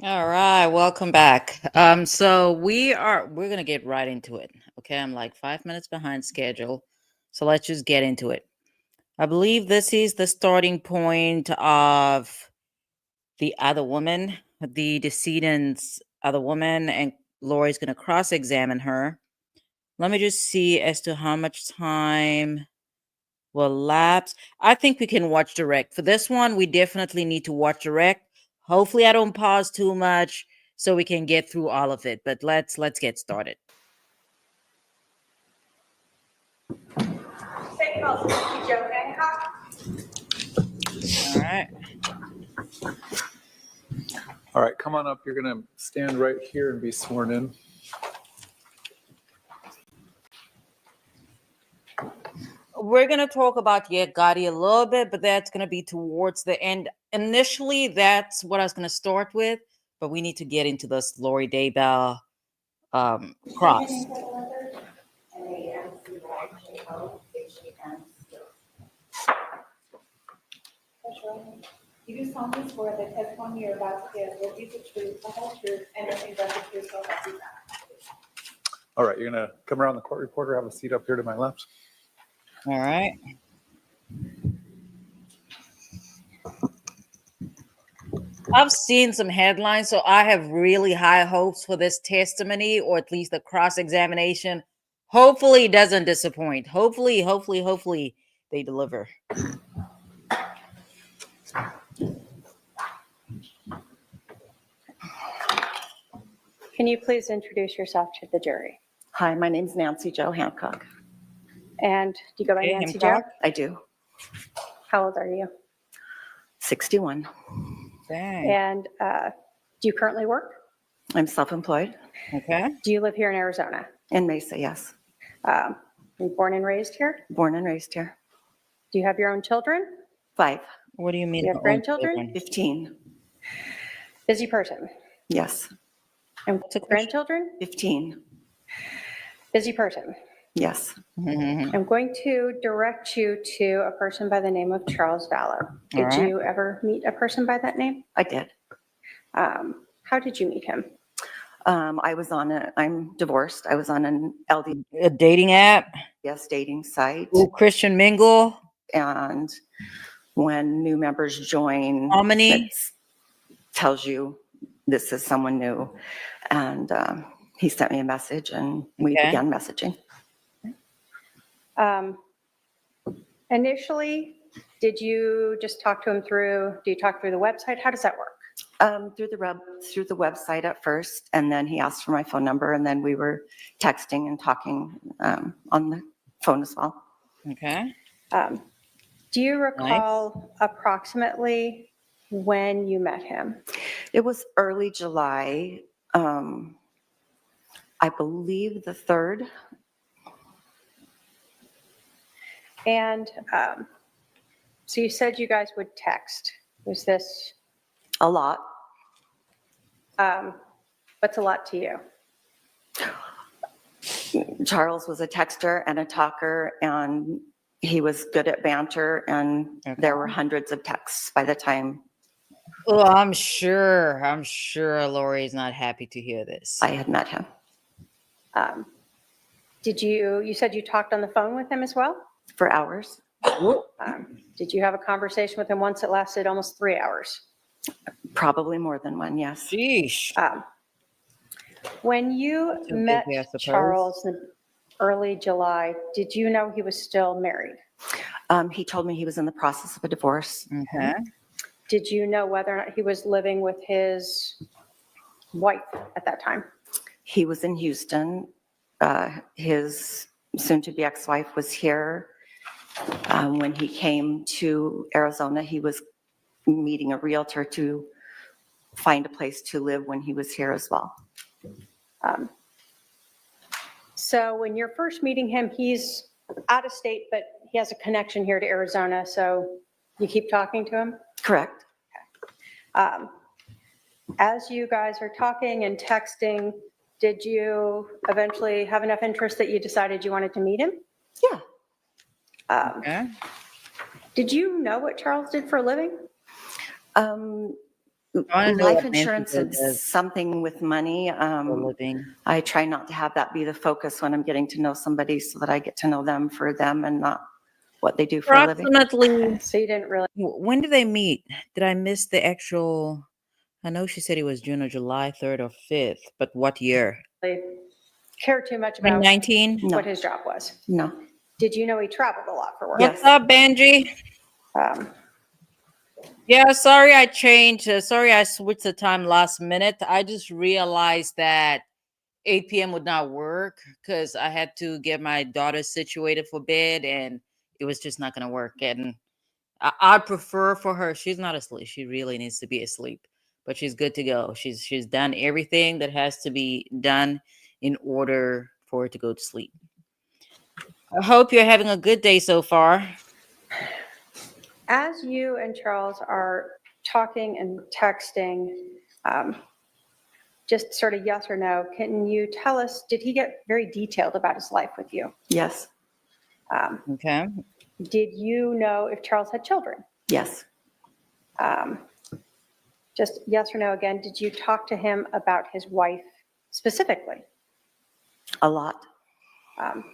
All right, welcome back. So we're gonna get right into it. Okay, I'm like 5 minutes behind schedule, so let's just get into it. I believe this is the starting point of the other woman, the decedent's other woman, and Lori's gonna cross-examine her. Let me just see as to how much time will lapse. I think we can watch direct. For this one, we definitely need to watch direct. Hopefully I don't pause too much so we can get through all of it. But let's get started. All right. All right, come on up. You're going to stand right here and be sworn in. We're going to talk about Gotti a little bit, but that's going to be towards the end. Initially, that's what I was going to start with, but we need to get into this Lori Daybell cross. You do solemnly swear that testimony you're about to give will be the truth, the whole truth, and nothing but the truth, so help you God. All right, you're going to come around the court reporter, have a seat up here to my left. All right. I've seen some headlines, so I have really high hopes for this testimony, or at least the cross-examination. Hopefully it doesn't disappoint. Hopefully they deliver. Can you please introduce yourself to the jury? Hi, my name's Nancy Jo Hancock. And do you go by Okay, Nancy Jo? Hancock? I do. How old are you? 61. Dang. And do you currently work? I'm self-employed Okay. Do you live here in Arizona? in Mesa, yes. Were you born and raised here? Born and raised here. Do you have your own children? 5, What do you mean? Do you have own grandchildren? children? 15, Busy person. yes. And What's the question? grandchildren? 15, Busy person. yes. Mhm. I'm going to direct you to a person by the name of Charles Vallow. Did All right. you ever meet a person by that name? I did. How did you meet him? I'm divorced. I was on an A dating app? LDS dating site. Ooh, Christian Mingle? And when new members join, Harmony? it tells you this is someone new. And he sent me a message and we Okay. began messaging. Initially, did you just talk to him do you talk through the website? How does that work? Through the website at first, and then he asked for my phone number, and then we were texting and talking on the phone as well. Okay. Do you recall approximately when you met him? It was early July, I believe the 3rd. And so you said you guys would text. Was this, A lot. what's a lot to you? Charles was a texter and a talker, and he was good at banter, and there were hundreds of texts by the time Oh, I'm sure Lori's not happy to hear this. I had met him. You said you talked on the phone with him as well? For hours. Did you have a conversation with him once that lasted almost 3 hours? Probably more than one, yes. Sheesh. When you Too met busy, I suppose. Charles in early July, did you know he was still married? He told me he was in the process of a divorce. Okay. Did you know whether or not he was living with his wife at that time? He was in Houston. His soon-to-be ex-wife was here. When he came to Arizona, he was meeting a realtor to find a place to live when he was here as well. So when you're first meeting him, he's out of state, but he has a connection here to Arizona, so you keep talking to him? Correct. As you guys are talking and texting, did you eventually have enough interest that you decided you wanted to meet him? Yeah. Okay. Did you know what Charles did for a living? wanna know life what Nancy insurance Drew and does something with money. for a living. I try not to have that be the focus when I'm getting to know somebody so that I get to know them for them and not what they do for a living. Approximately, So you didn't really when did they meet? Did I miss the actual? I know she said it was June or July 3rd or 5th, but what year? care too much about 2019? No. what his job was. No. Did you know he traveled a lot for work? Yes. What's up, Benji? Um, Yeah, sorry I changed. Sorry I switched the time last minute. I just realized that 8 p.m. would not work because I had to get my daughter situated for bed and it was just not going to work. And I'd prefer for her, she's not asleep. She really needs to be asleep, but she's good to go. She's done everything that has to be done in order for her to go to sleep. I hope you're having a good day so far. As you and Charles are talking and texting, just sort of yes or no, can you tell us, did he get very detailed about his life with you? Yes. Okay. Did you know if Charles had children? Yes. Just yes or no again, did you talk to him about his wife specifically? A lot.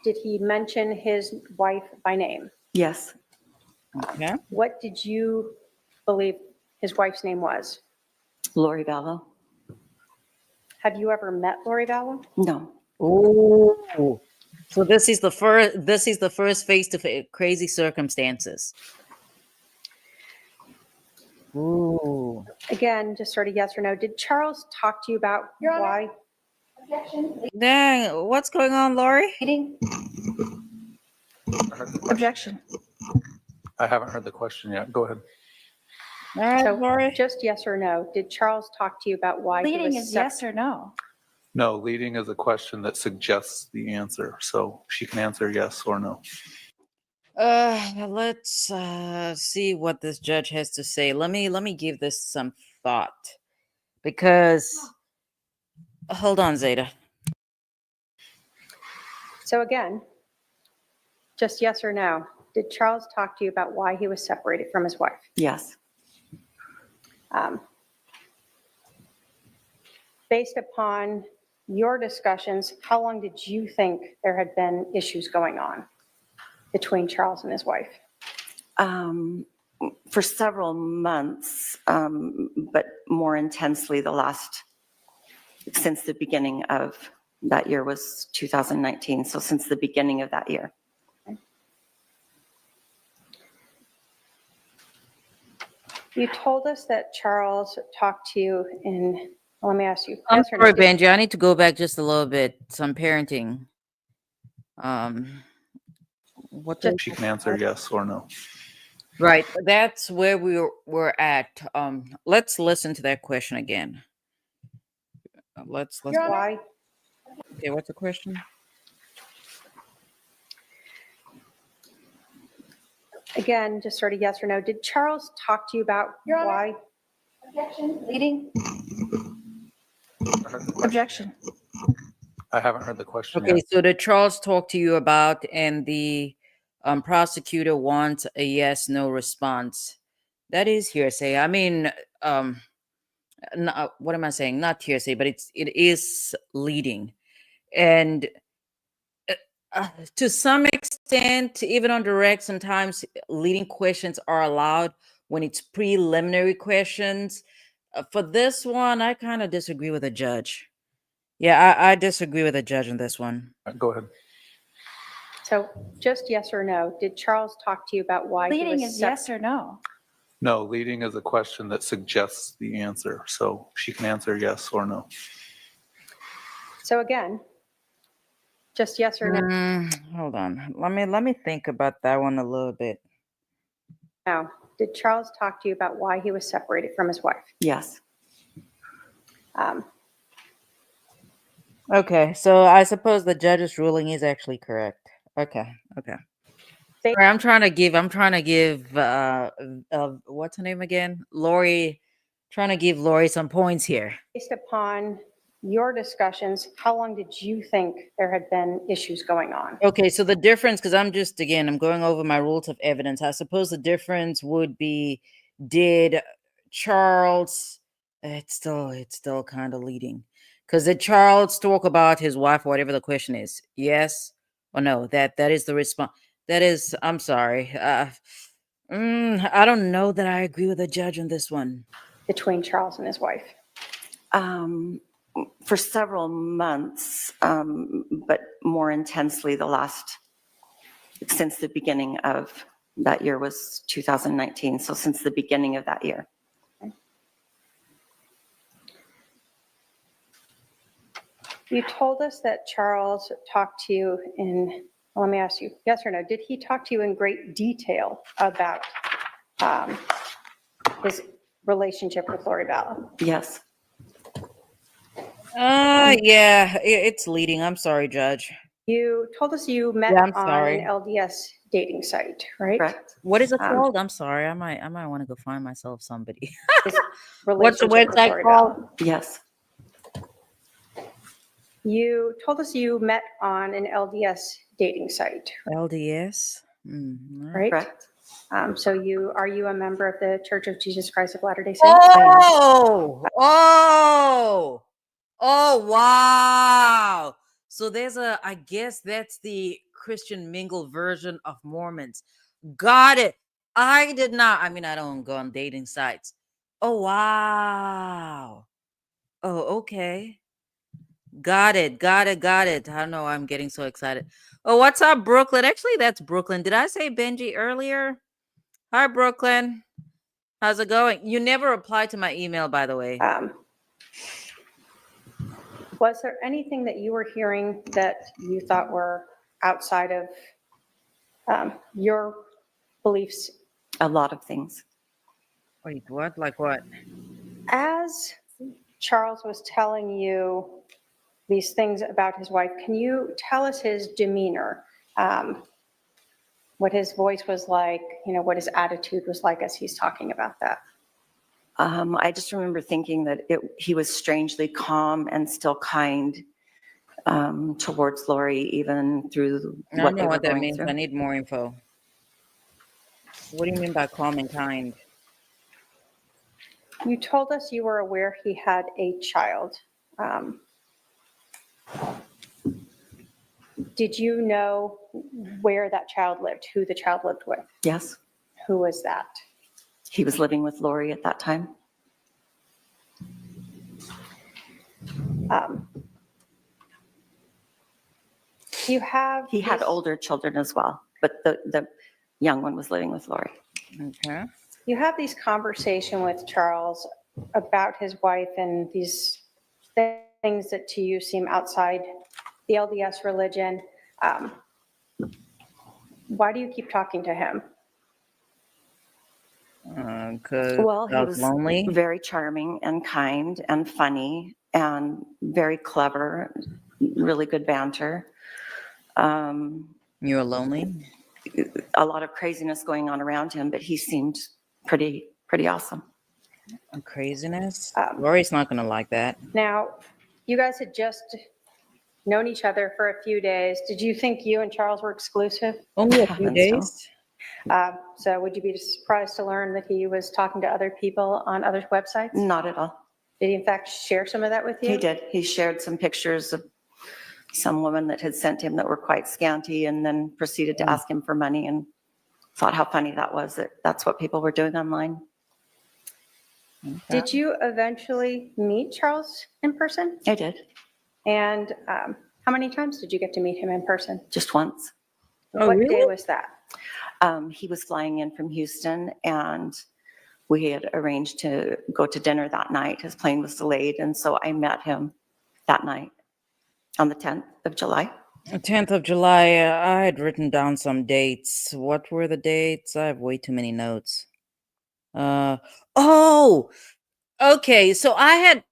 Did he mention his wife by name? Yes. Okay. What did you believe his wife's name was? Lori Vallow? Have you ever met Lori Vallow? No. Oh, so this is the first. This is the first face to face crazy circumstances. Ooh. Again, just sort of yes or no. Did Charles talk to you about Your Honor. why? Objection. Dang, what's going on, Lori? Meeting? I heard the question. Objection. I haven't heard the question yet. Go ahead. All right, So Lori. just yes or no. Did Charles talk to you about why he Leading was is yes or no. No, leading is a question that suggests the answer. So she can answer yes or no. Let's see what this judge has to say. Let me give this some thought because hold on, Zeta. So again, just yes or no. Did Charles talk to you about why he was separated from his wife? Yes. Based upon your discussions, how long did you think there had been issues going on between Charles and his wife? For several months, but more intensely since the beginning of that year was 2019. So since the beginning of that year. You told us that Charles talked to you let me ask you. I'm yes or no, sorry, did- Benji. I need to go back just a little bit. Some parenting. What the- She can answer yes or no. Right. That's where we're at. Let's listen to that question again. Let's Your Honor. Why? okay, what's the question? Again, just sort of yes or no. Did Charles talk to you about Your Honor. why? Objection. Leading? I heard the question. Objection. I haven't heard the question Okay, yet. so the Charles talked to you about, and the prosecutor wants a yes, no response. That is hearsay. I mean, what am I saying? Not hearsay, but it is leading, and to some extent, even on direct, sometimes leading questions are allowed when it's preliminary questions. For this one, I kind of disagree with the judge. Yeah, I disagree with the judge on this one. Go ahead. So just yes or no. Did Charles talk to you about why he Leading was is yes or no. No, leading is a question that suggests the answer. So she can answer yes or no. So again, just yes or no. Hold on. Let me think about that one a little bit. No. Did Charles talk to you about why he was separated from his wife? Yes. Okay, so I suppose the judge's ruling is actually correct. Okay. They- Sorry, I'm trying to give what's her name again? Lori, trying to give Lori some points here. Based upon your discussions, how long did you think there had been issues going on? Okay, so the difference, because I'm going over my rules of evidence. I suppose the difference would be, did Charles It's still kind of leading. Because did Charles talk about his wife, or whatever the question is? Yes or no? That is the response. That is, I'm sorry. I don't know that I agree with the judge on this one. between Charles and his wife? For several months, but more intensely since the beginning of that year was 2019. So since the beginning of that year. You told us that Charles talked to you let me ask you, yes or no, did he talk to you in great detail about his relationship with Lori Vallow? Yes. Yeah, it's leading. I'm sorry, Judge. You told us you met Yeah, I'm on sorry. an LDS dating site, right? Correct. What is it Um, called? I'm sorry. I might want to go find myself somebody. His What's the relationship with website Lori called? Vallow. Yes. You told us you met on an LDS dating site, LDS. right? Correct. So are you a member of the Church of Jesus Christ of Latter-day Saints? Oh, wow. So I guess that's the Christian mingle version of Mormons. Got it. I did not. I mean, I don't go on dating sites. Oh, wow. Oh, okay. Got it. Got it. Got it. I don't know. I'm getting so excited. Oh, what's up, Brooklyn? Actually, that's Brooklyn. Did I say Benji earlier? Hi, Brooklyn. How's it going? You never replied to my email, by the way. Was there anything that you were hearing that you thought were outside of your beliefs? A lot of things. Wait, what? Like what? As Charles was telling you these things about his wife, can you tell us his demeanor? What his voice was like, what his attitude was like as he's talking about that? I just remember thinking that he was strangely calm and still kind towards Lori, even through I what know they were what that going means. I through. need more info. What do you mean by calm and kind? You told us you were aware he had a child. Did you know where that child lived, who the child lived with? Yes. Who was that? He was living with Lori at that time. He had older children as well, but the young one was living with Lori. Okay. You have these conversation with Charles about his wife and these things that to you seem outside the LDS religion. Why do you keep talking to him? Because Well, I he was was lonely. very charming and kind and funny and very clever, really good banter. You were lonely? A lot of craziness going on around him, but he seemed pretty awesome. Craziness? Lori's not going to like that. Now, you guys had just known each other for a few days. Did you think you and Charles were exclusive? Only a I few think so. days? So would you be surprised to learn that he was talking to other people on other websites? Not at all. Did he in fact share some of that with you? He did. He shared some pictures of some woman that had sent him that were quite scanty, and then proceeded to ask him for money, and thought how funny that was, that that's what people were doing online. Did you eventually meet Charles in person? I did. And how many times did you get to meet him in person? Just once. Oh, What day really? was that? He was flying in from Houston, and we had arranged to go to dinner that night. His plane was delayed, and so I met him that night on the 10th of July. 10th of July. I had written down some dates. What were the dates? I have way too many notes. Oh, okay. So I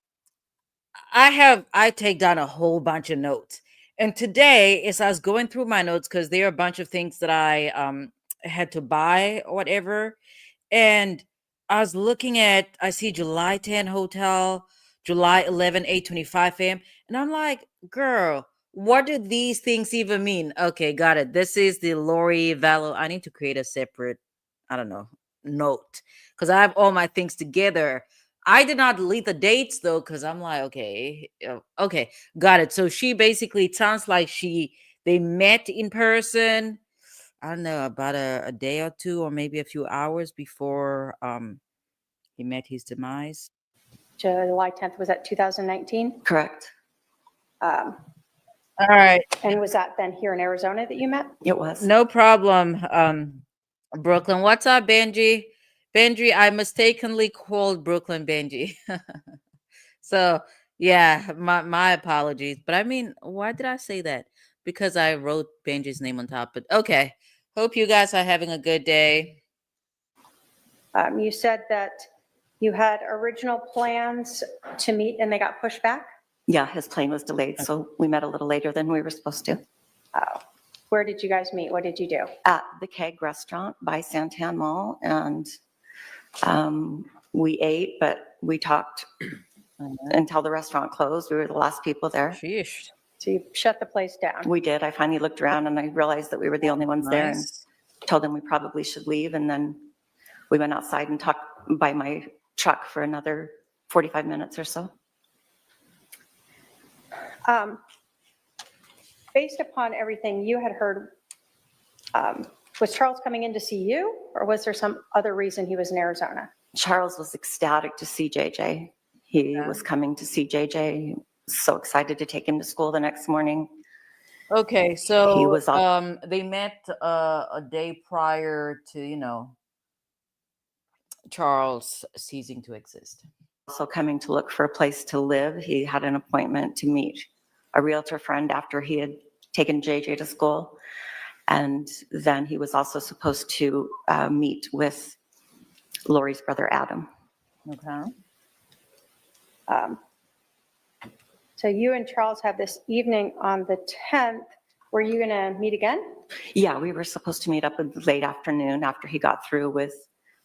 take down a whole bunch of notes. And today, as I was going through my notes, because there are a bunch of things that I had to buy or whatever, and I was looking at, I see July 10 hotel, July 11, 8:25 a.m. And I'm like, girl, what do these things even mean? Okay, got it. This is the Lori Vallow. I need to create a separate, I don't know, note, because I have all my things together. I did not delete the dates though, because I'm like, okay, okay, got it. So she basically, it sounds like they met in person. I don't know, about a day or two, or maybe a few hours before he met his demise. July 10th, was that 2019? Correct. Um, All right, And was that then here in Arizona that you met? It was. no problem. Brooklyn, what's up, Benji? Benji, I mistakenly called Brooklyn Benji. So yeah, my apologies. But I mean, why did I say that? Because I wrote Benji's name on top. But okay. Hope you guys are having a good day. You said that you had original plans to meet and they got pushed back? Yeah, his plane was delayed, so we met a little later than we were supposed to. Where did you guys meet? What did you do? At the Keg Restaurant by Santan Mall, and we ate, but we talked until the restaurant closed. We were the last people there. Sheesh. So you shut the place down? We did. I finally looked around and I realized that we were the only ones there, and Nice. told them we probably should leave. And then we went outside and talked by my truck for another 45 minutes or so. Based upon everything you had heard, was Charles coming in to see you, or was there some other reason he was in Arizona? Charles was ecstatic to see JJ. He was coming to see JJ. So excited to take him to school the next morning. Okay, so He was they met a day prior to, Charles ceasing to exist. Also coming to look for a place to live. He had an appointment to meet a realtor friend after he had taken JJ to school. And then he was also supposed to meet with Lori's brother, Adam. Okay. So you and Charles have this evening on the 10th. Were you going to meet again? Yeah, we were supposed to meet up in the late afternoon after he got through with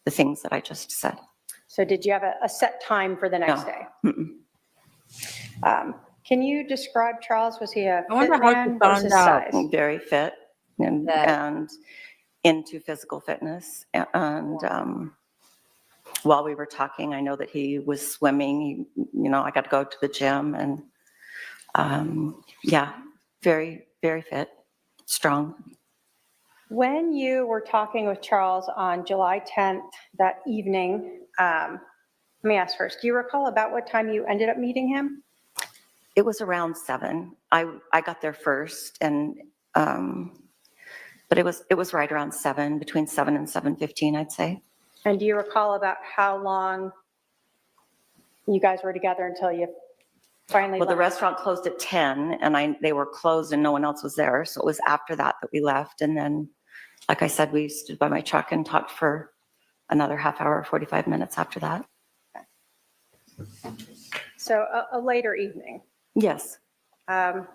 the things that I just said. So did you have a set time for the next No. day? Mm-mm. Can you describe Charles? Was he a I wonder fit how you man? What was his found out. size? Very fit and, Yeah. and into physical fitness. And while we were talking, I know that he was swimming. I got to go to the gym, and yeah, very, very fit, strong. When you were talking with Charles on July 10th, that evening, let me ask first, do you recall about what time you ended up meeting him? It was around 7. I got there first, and but it was right around 7, between 7 and 7:15, I'd say. And do you recall about how long you guys were together until you finally Well, the left? restaurant closed at 10, and they were closed and no one else was there. So it was after that we left. And then, like I said, we stood by my truck and talked for another half hour, 45 minutes after that. So a later evening. Yes. Can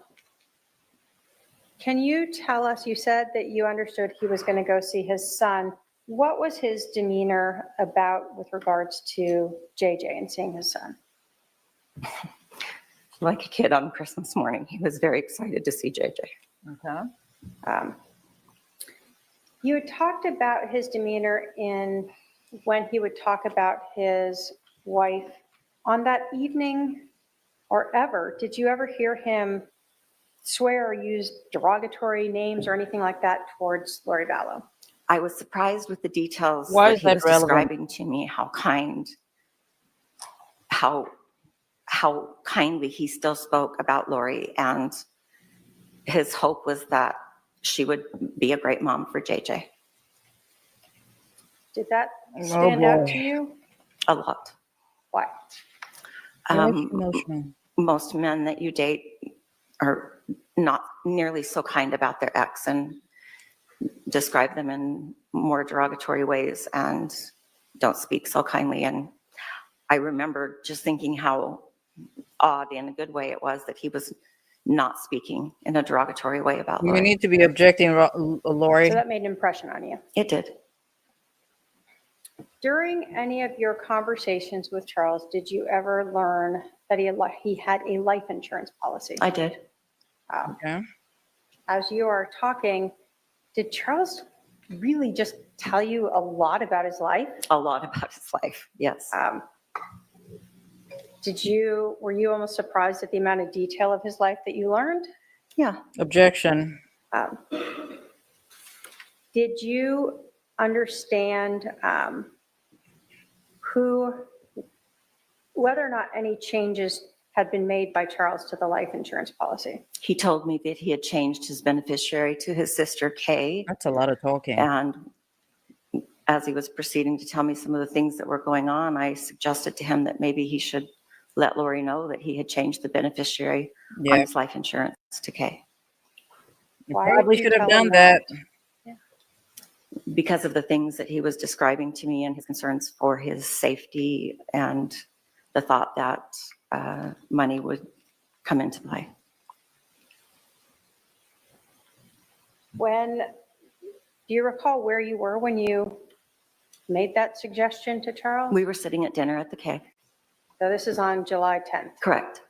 you tell us, you said that you understood he was going to go see his son. What was his demeanor about with regards to JJ and seeing his son? Like a kid on Christmas morning. He was very excited to see JJ. Okay. You had talked about his demeanor when he would talk about his wife. On that evening or ever, did you ever hear him swear or use derogatory names or anything like that towards Lori Vallow? I was surprised with the details Why that is he that was relevant? describing to me, how kindly he still spoke about Lori, and his hope was that she would be a great mom for JJ. Did that stand out to you? A lot. Why? Emotional. Most men that you date are not nearly so kind about their ex and describe them in more derogatory ways and don't speak so kindly. And I remember just thinking how odd, in a good way, it was that he was not speaking in a derogatory way about You Lori. need to be objecting, Lori. So that made an impression on you. It did. During any of your conversations with Charles, did you ever learn that he had a life insurance policy? I did. Okay. As you are talking, did Charles really just tell you a lot about his life? A lot about his life, yes. Were you almost surprised at the amount of detail of his life that you learned? Yeah, Objection. Um, Did you understand whether or not any changes had been made by Charles to the life insurance policy? he told me that he had changed his beneficiary to his sister Kay. That's a lot of talking. And as he was proceeding to tell me some of the things that were going on, I suggested to him that maybe he should let Lori know that he had changed the beneficiary on Yeah, his life insurance to Kay. you Why did probably you should have tell him done that. Because of the things that he was describing to me and his concerns for his safety and the thought that money would come into play. Do you recall where you were when you made that suggestion to Charles? We were sitting at dinner at the Kay. So this is on July 10th. Correct.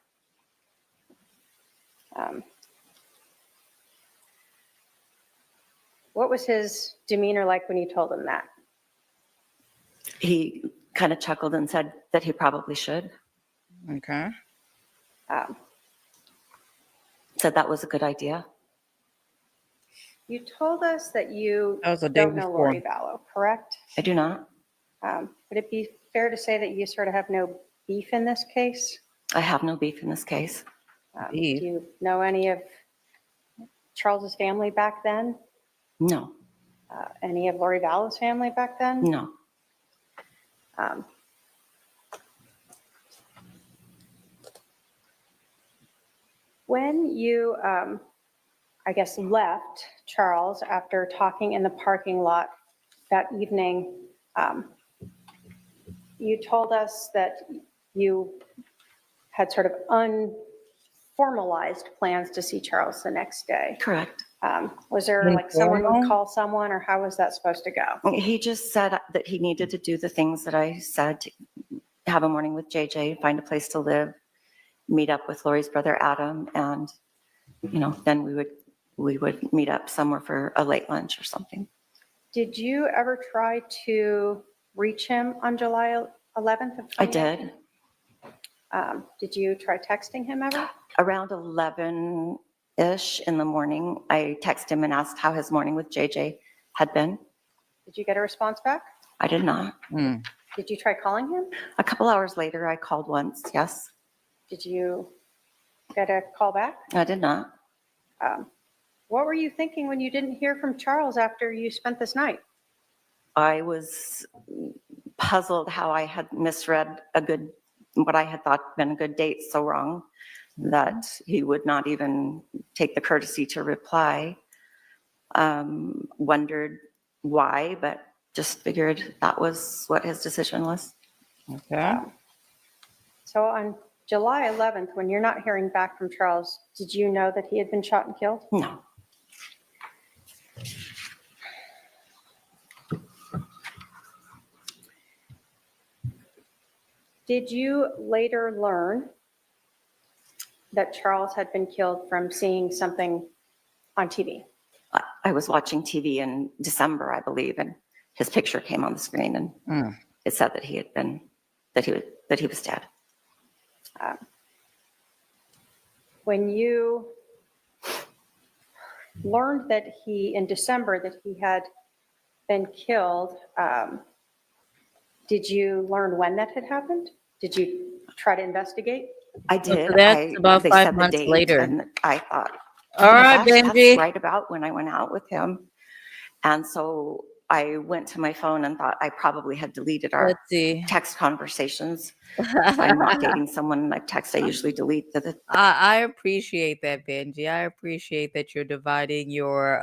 What was his demeanor like when you told him that? He kind of chuckled and said that he probably should. Okay. Um, Said that was a good idea. You told us that you That was the day don't know before. Lori Vallow, correct? I do not. Would it be fair to say that you sort of have no beef in this case? I have no beef in this case. Do Beef? you know any of Charles's family back then? No, Any of Lori Vallow's family back then? no. Um, When you, I guess, left Charles after talking in the parking lot that evening, you told us that you had sort of unformalized plans to see Charles the next day. Correct. Was there like someone would Informal? call someone, or how was that supposed to go? He just said that he needed to do the things that I said, to have a morning with JJ, find a place to live, meet up with Lori's brother Adam, and, then we would meet up somewhere for a late lunch or something. Did you ever try to reach him on July 11th of 2018? I did. Did you try texting him ever? Around 11-ish in the morning, I texted him and asked how his morning with JJ had been. Did you get a response back? I did not. Hmm. Did you try calling him? A couple hours later, I called once. Yes, Did you get a call back? I did not. What were you thinking when you didn't hear from Charles after you spent this night? I was puzzled how I had misread what I had thought been a good date so wrong that he would not even take the courtesy to reply. Wondered why, but just figured that was what his decision was. Okay. So on July 11th, when you're not hearing back from Charles, did you know that he had been shot and killed? No, Did you later learn that Charles had been killed from seeing something on TV? I was watching TV in December, I believe, and his picture came on the screen, and Hmm. it said that he was dead. When you learned that in December, that he had been killed, did you learn when that had happened? Did you try to investigate? I did. So that's about they 5 said the months date, later. and I thought, All oh my right, gosh, Benji. that's right about when I went out with him. And so I went to my phone and thought I probably had deleted our Let's see. text conversations. If I'm not dating someone and I text, I usually delete the I appreciate that, Benji. I appreciate that you're dividing your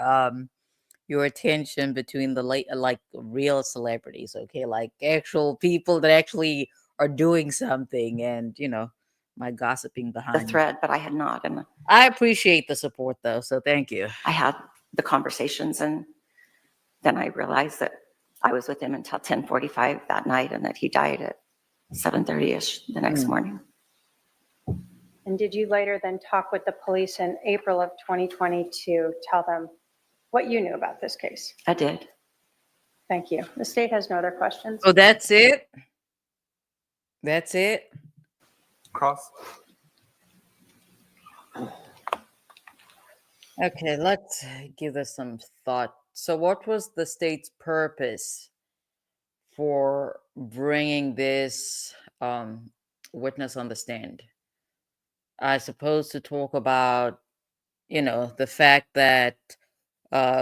attention between the like real celebrities, okay? Like actual people that actually are doing something, and my gossiping behind. thread, but I had not. And I appreciate the support though, so thank you. I had the conversations, and then I realized that I was with him until 10:45 that night, and that he died at 7:30-ish the next Mm. morning. And did you later then talk with the police in April of 2020 to tell them what you knew about this case? I did. Thank you. The state has no other questions. So that's it. That's it. Cross. Okay, let's give this some thought. So, what was the state's purpose for bringing this witness on the stand? I suppose to talk about, the fact that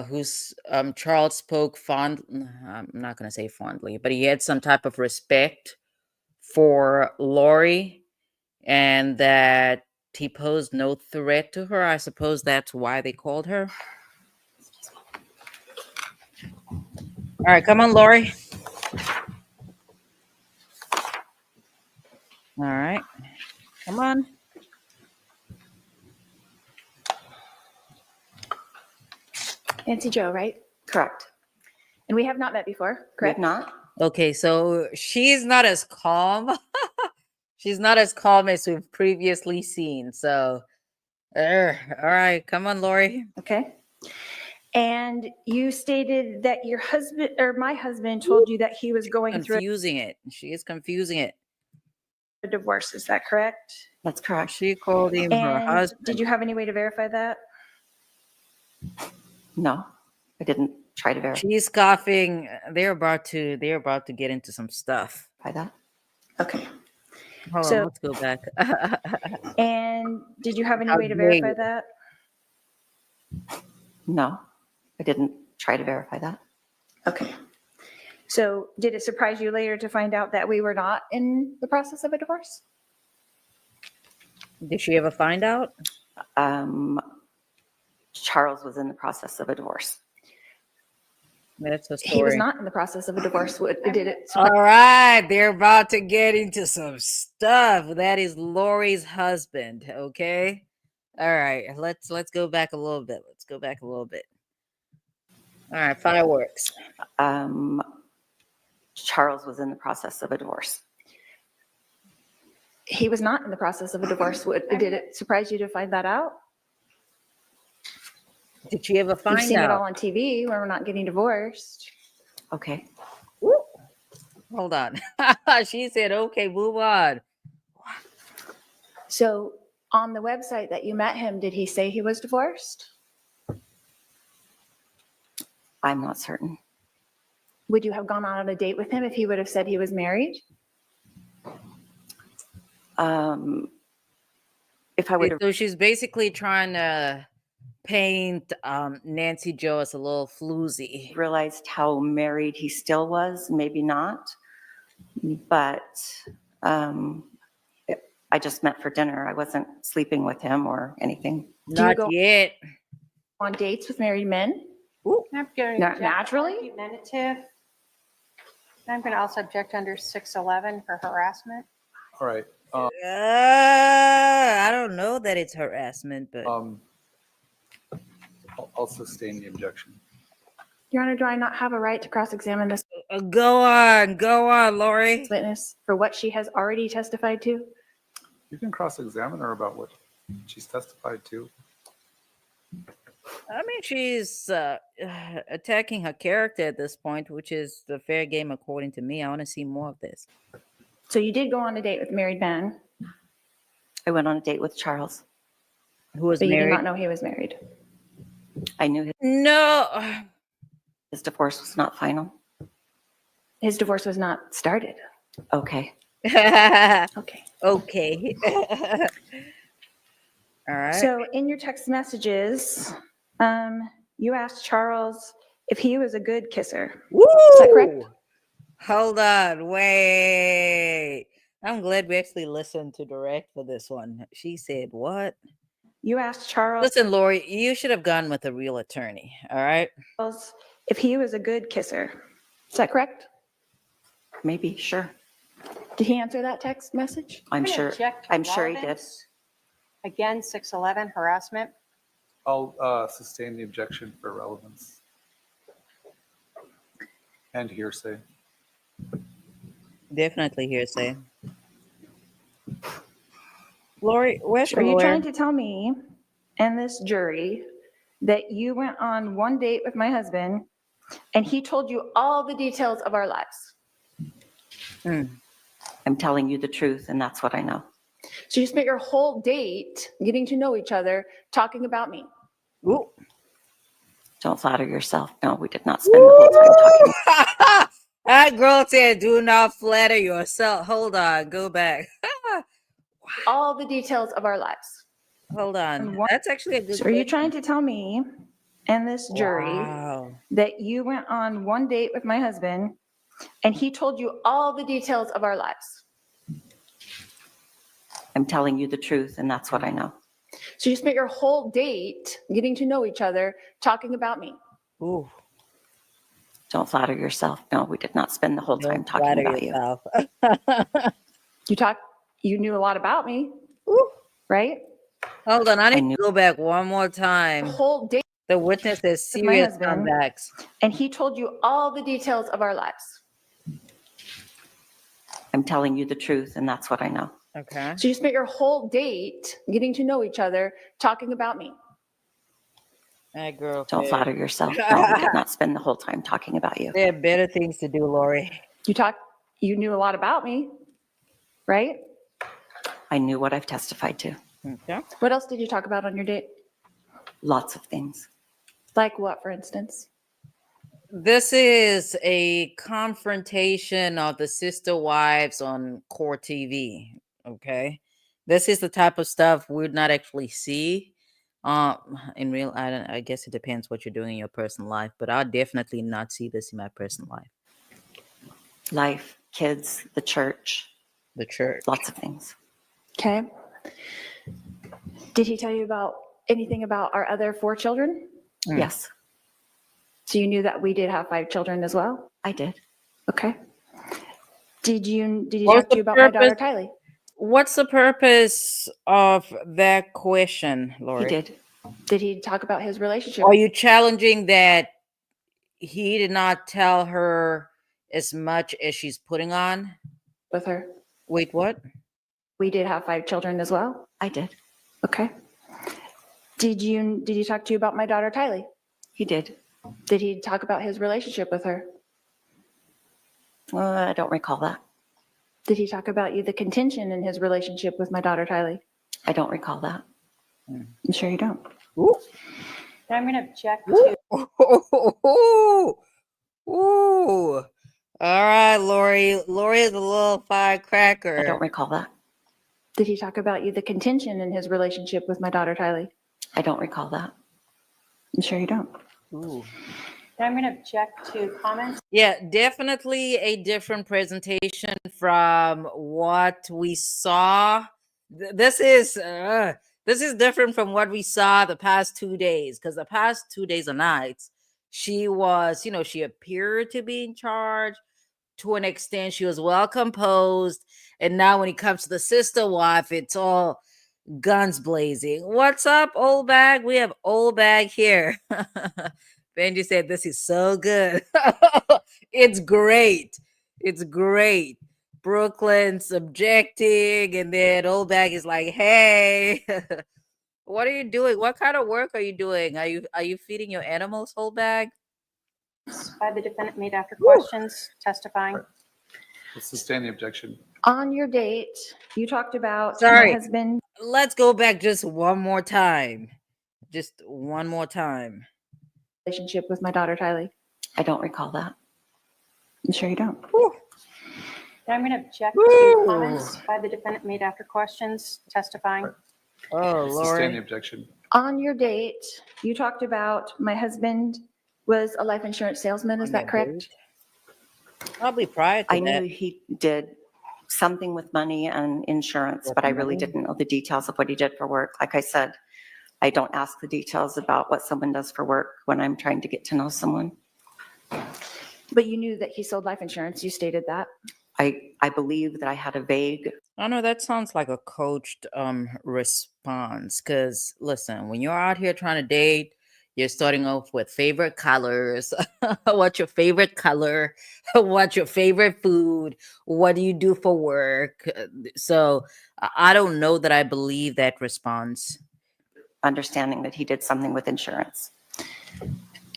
who's Charles spoke I'm not going to say fondly, but he had some type of respect for Lori, and that he posed no threat to her. I suppose that's why they called her. All right, come on, Lori. All right, come on. Nancy Joe, right? Correct. And we have not met before, We have correct? not? Okay, so she's not as calm. She's not as calm as we've previously seen. So, all right, come on, Lori. Okay. And you stated that your husband or my husband told you that he was going through Confusing it. She is confusing it. a divorce. Is that correct? That's correct. She called him her And husband. did you have any way to verify that? No, I didn't try to verify She's coughing. They're about to get into some stuff. that. Okay. Hold So- on, let's go back. And did you have any How way to dare verify you. that? No, I didn't try to verify that. Okay. So did it surprise you later to find out that we were not in the process of a divorce? Did she ever find out? Charles was in the process of a divorce. That's a story. He was not in the process of a divorce. Did it? All right, they're about to get into some stuff. That is Lori's husband. Okay. All right, let's go back a little bit. Let's go back a little bit. All right, fireworks. Charles was in the process of a divorce. He was not in the process of a divorce. Did it surprise you to find that out? Did she ever You've find seen it all out? on TV where we're not getting divorced. Okay. Hold on. She said, "Okay, move on." So on the website that you met him, did he say he was divorced? I'm not certain. Would you have gone on a date with him if he would have said he was married? If I would have So she's basically trying to paint Nancy Joe as a little floozy. realized how married he still was, maybe not. But I just met for dinner. I wasn't sleeping with him or anything. Do you Not go- yet. On dates with married men? I'm going Not to naturally? argumentative. I'm going to also object under 611 for harassment. All right. I don't know that it's harassment, but I'll sustain the objection. Your Honor, do I not have a right to cross-examine this go on, Lori. witness for what she has already testified to? You can cross-examine her about what she's testified to. I mean, she's attacking her character at this point, which is the fair game according to me. I want to see more of this. So you did go on a date with a married man, I went on a date with Charles. Who was but you did married? not know he was married. I knew No. his divorce was not final. His divorce was not started. Okay. Okay. Okay. All right. So in your text messages, you asked Charles if he was a good kisser. Woo! that correct? Hold on. Wait. I'm glad we actually listened to Direct for this one. She said, what? You asked Charles Listen, Lori, you should have gone with a real attorney. All right. if he was a good kisser. Is that correct? Maybe, sure. Did he answer that text message? I'm gonna sure. object to I'm sure he did. relevance. Again, 611 harassment. I'll sustain the objection for relevance and hearsay. Definitely hearsay. Lori, where's Are your you lawyer? trying to tell me and this jury that you went on one date with my husband and he told you all the details of our lives? I'm telling you the truth, and that's what I know. So you spent your whole date getting to know each other, talking about me. Ooh. Don't flatter yourself. No, we did not spend the whole time talking. That girl said, "Do not flatter yourself." Hold on, go back. All the details of our lives. Hold on. And one- That's actually a good So are you question. trying to tell me and this jury Wow. that you went on one date with my husband and he told you all the details of our lives? I'm telling you the truth, and that's what I know. So you spent your whole date getting to know each other, talking about me. Ooh. Don't flatter yourself. No, we did not spend the whole time Don't talking flatter about you. yourself. You knew a lot about me, Ooh. right? Hold on, I need knew- to go back one more The time. whole date The witness is with my serious husband. comebacks. And he told you all the details of our lives. I'm telling you the truth, and that's what I know. Okay. So you spent your whole date getting to know each other, talking about me. That girl. Don't said- flatter yourself. No, we did not spend the whole time talking about you. There are better things to do, Lori. You knew a lot about me, right? I knew what I've testified to. Okay. What else did you talk about on your date? Lots of things. Like what, for instance? This is a confrontation of the sister wives on Core TV. Okay. This is the type of stuff we'd not actually see. In real, I guess it depends what you're doing in your personal life, but I'll definitely not see this in my personal life. Life, kids, the church, The church. lots of things. Okay. Did he tell you about anything about our other 4 children? Mm. Yes, So you knew that we did have 5 children as well? I did. Okay. Did he What was talk to the you about my daughter, purpose? Tylee? What's the purpose of that question, Lori? He did. Did he talk about his relationship Are you challenging that he did not tell her as much as she's putting on? with her? Wait, what? We did have 5 children as well? I did. Okay. Did he talk to you about my daughter, Tylee? He did. Did he talk about his relationship with her? I don't recall that. Did he talk about the contention in his relationship with my daughter, Tylee? I don't recall that. I'm sure you don't. Ooh. I'm going to object to Ooh. Ooh. All right, Lori. Lori is a little firecracker. I don't recall that. Did he talk about the contention in his relationship with my daughter, Tylee? I don't recall that. I'm sure you don't. Ooh. I'm going to object to comments Yeah, definitely a different presentation from what we saw. This is different from what we saw the past 2 days, because the past 2 days or nights, she was, she appeared to be in charge to an extent. She was well composed, and now when it comes to the sister wife, it's all guns blazing. What's up, old bag? We have old bag here. Benji said this is so good. It's great. It's great. Brooklyn's objecting, and then old bag is like, "Hey, what are you doing? What kind of work are you doing? Are you feeding your animals, old bag?" by the defendant made after questions testifying. Let's sustain the objection. On your date, you talked about Sorry. my husband. Let's go back just one more time. Just one more time. Relationship with my daughter, Tylee. I don't recall that. I'm sure you don't. I'm going to object Woo. to comments by the defendant made after questions testifying. Oh, Let's sustain the Lori. objection. On your date, you talked about my husband was a life insurance salesman. Is that correct? Probably prior to I that. knew he did something with money and insurance, With but I really money? didn't know the details of what he did for work. Like I said, I don't ask the details about what someone does for work when I'm trying to get to know someone. But you knew that he sold life insurance. You stated that. I believe that I had a vague, I know that sounds like a coached response. Because listen, when you're out here trying to date, you're starting off with favorite colors. What's your favorite color? What's your favorite food? What do you do for work? So I don't know that I believe that response. understanding that he did something with insurance.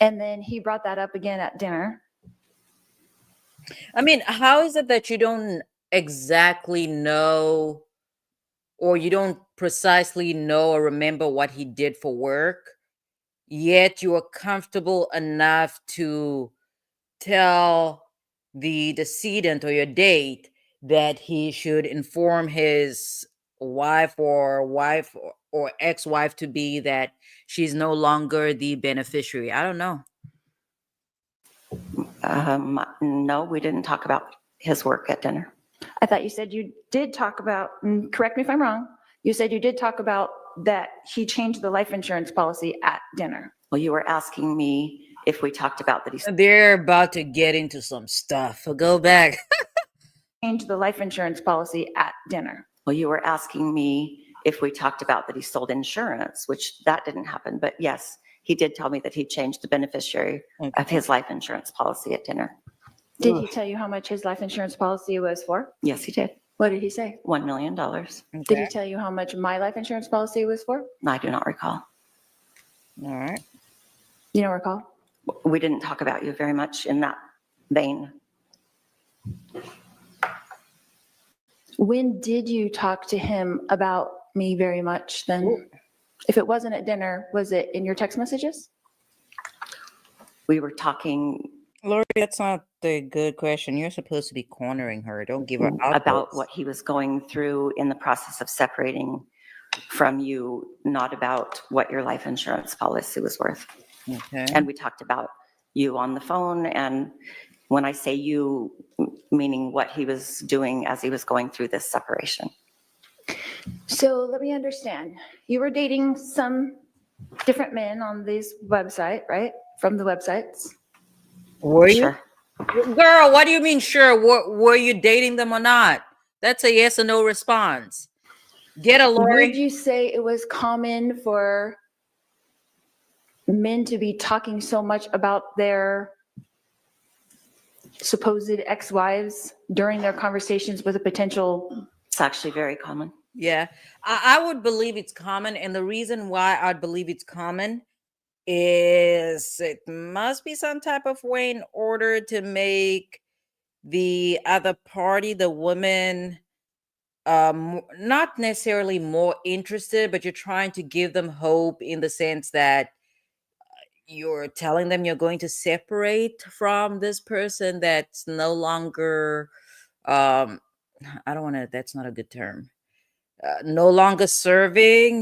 And then he brought that up again at dinner. I mean, how is it that you don't exactly know or you don't precisely know or remember what he did for work, yet you are comfortable enough to tell the decedent or your date that he should inform his wife or ex-wife to be that she's no longer the beneficiary. I don't know. No, we didn't talk about his work at dinner. I thought you said you did talk about, and correct me if I'm wrong, you said you did talk about that he changed the life insurance policy at dinner. Well, you were asking me if we talked about that he They're about to get into some stuff. So go back. Changed the life insurance policy at dinner. Well, you were asking me if we talked about that he sold insurance, which that didn't happen. But yes, he did tell me that he changed the beneficiary of his life insurance policy at dinner. Did he tell you how much his life insurance policy was for? Yes, he did. What did he say? $1 million. Did he tell you how much my life insurance policy was for? I do not recall. All right. You don't recall? We didn't talk about you very much in that vein. When did you talk to him about me very much then? If it wasn't at dinner, was it in your text messages? We were talking Lori, that's not the good question. You're supposed to be cornering her. Don't give her about outputs. what he was going through in the process of separating from you, not about what your life insurance policy was worth. Okay. And we talked about you on the phone. And when I say you, meaning what he was doing as he was going through this separation. So let me understand. You were dating some different men on this website, right? From the websites? Were you? Sure. Girl, what do you mean sure? Were you dating them or not? That's a yes or no response. Get a Lori. Would you say it was common for men to be talking so much about their supposed ex-wives during their conversations with a potential? It's actually very common. Yeah, I would believe it's common. And the reason why I'd believe it's common is it must be some type of way in order to make the other party, the woman, not necessarily more interested, but you're trying to give them hope in the sense that you're telling them you're going to separate from this person that's no longer I don't want to, that's not a good term, no longer serving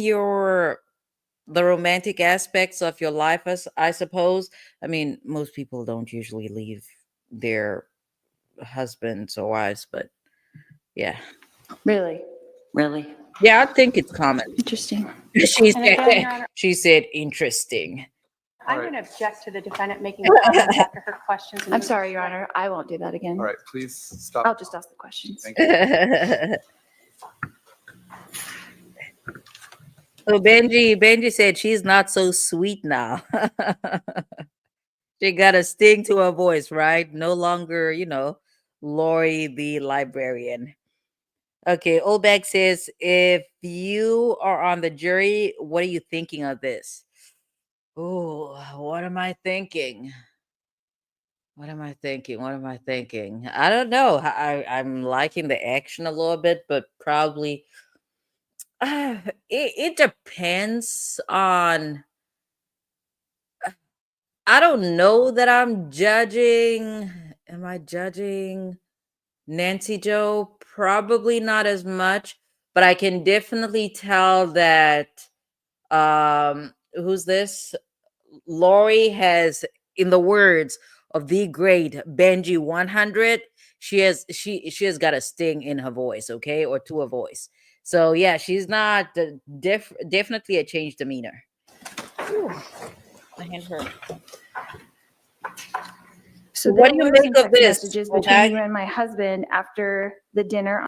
the romantic aspects of your life, as I suppose. I mean, most people don't usually leave their husbands or wives, but yeah. Really? Really? Yeah, I think it's common. Interesting. She And again, Your said, Honor, she said interesting. I'm All right. going to object to the defendant making comments after her questions. and I'm sorry, Your Honor. I won't do that again. All right, please stop. I'll just ask the questions. Thank you. So Benji said she's not so sweet now. She got a sting to her voice, right? No longer, Lori the librarian. Okay, Olbag says, if you are on the jury, what are you thinking of this? Oh, what am I thinking? What am I thinking? What am I thinking? I don't know. I'm liking the action a little bit, but probably it depends on. I don't know that I'm judging. Am I judging Nancy Joe? Probably not as much, but I can definitely tell that who's this? Lori has, in the words of the great Benji 100, she has got a sting in her voice, okay, or to her voice. So yeah, she's not definitely a changed demeanor. Ooh, my hand hurt. So What there do you were make some of text this, messages okay? between you and my husband after the dinner.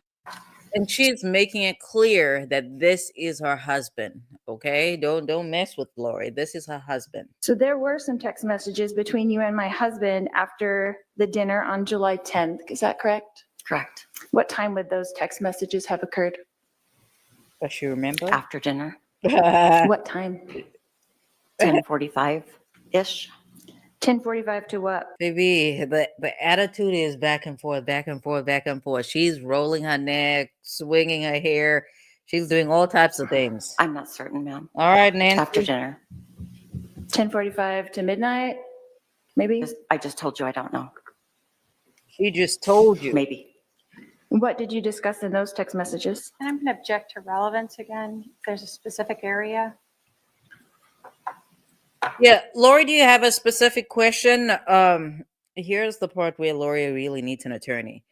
And she's making it clear that this is her husband. Okay, don't mess with Lori. This is her husband. So there were some text messages between you and my husband after the dinner on July 10th. Is that correct? Correct. What time would those text messages have occurred? Does you remember? After dinner, What time? 10:45-ish. 10:45 to what? Baby, the attitude is back and forth, back and forth, back and forth. She's rolling her neck, swinging her hair. She's doing all types of things. I'm not certain, ma'am. All right, After Nancy. dinner. 10:45 to midnight, maybe? I just told you I don't know. She just told you. Maybe. What did you discuss in those text messages? And I'm going to object to relevance again. If there's a specific area. Yeah, Lori, do you have a specific question? Here's the part where Lori really needs an attorney.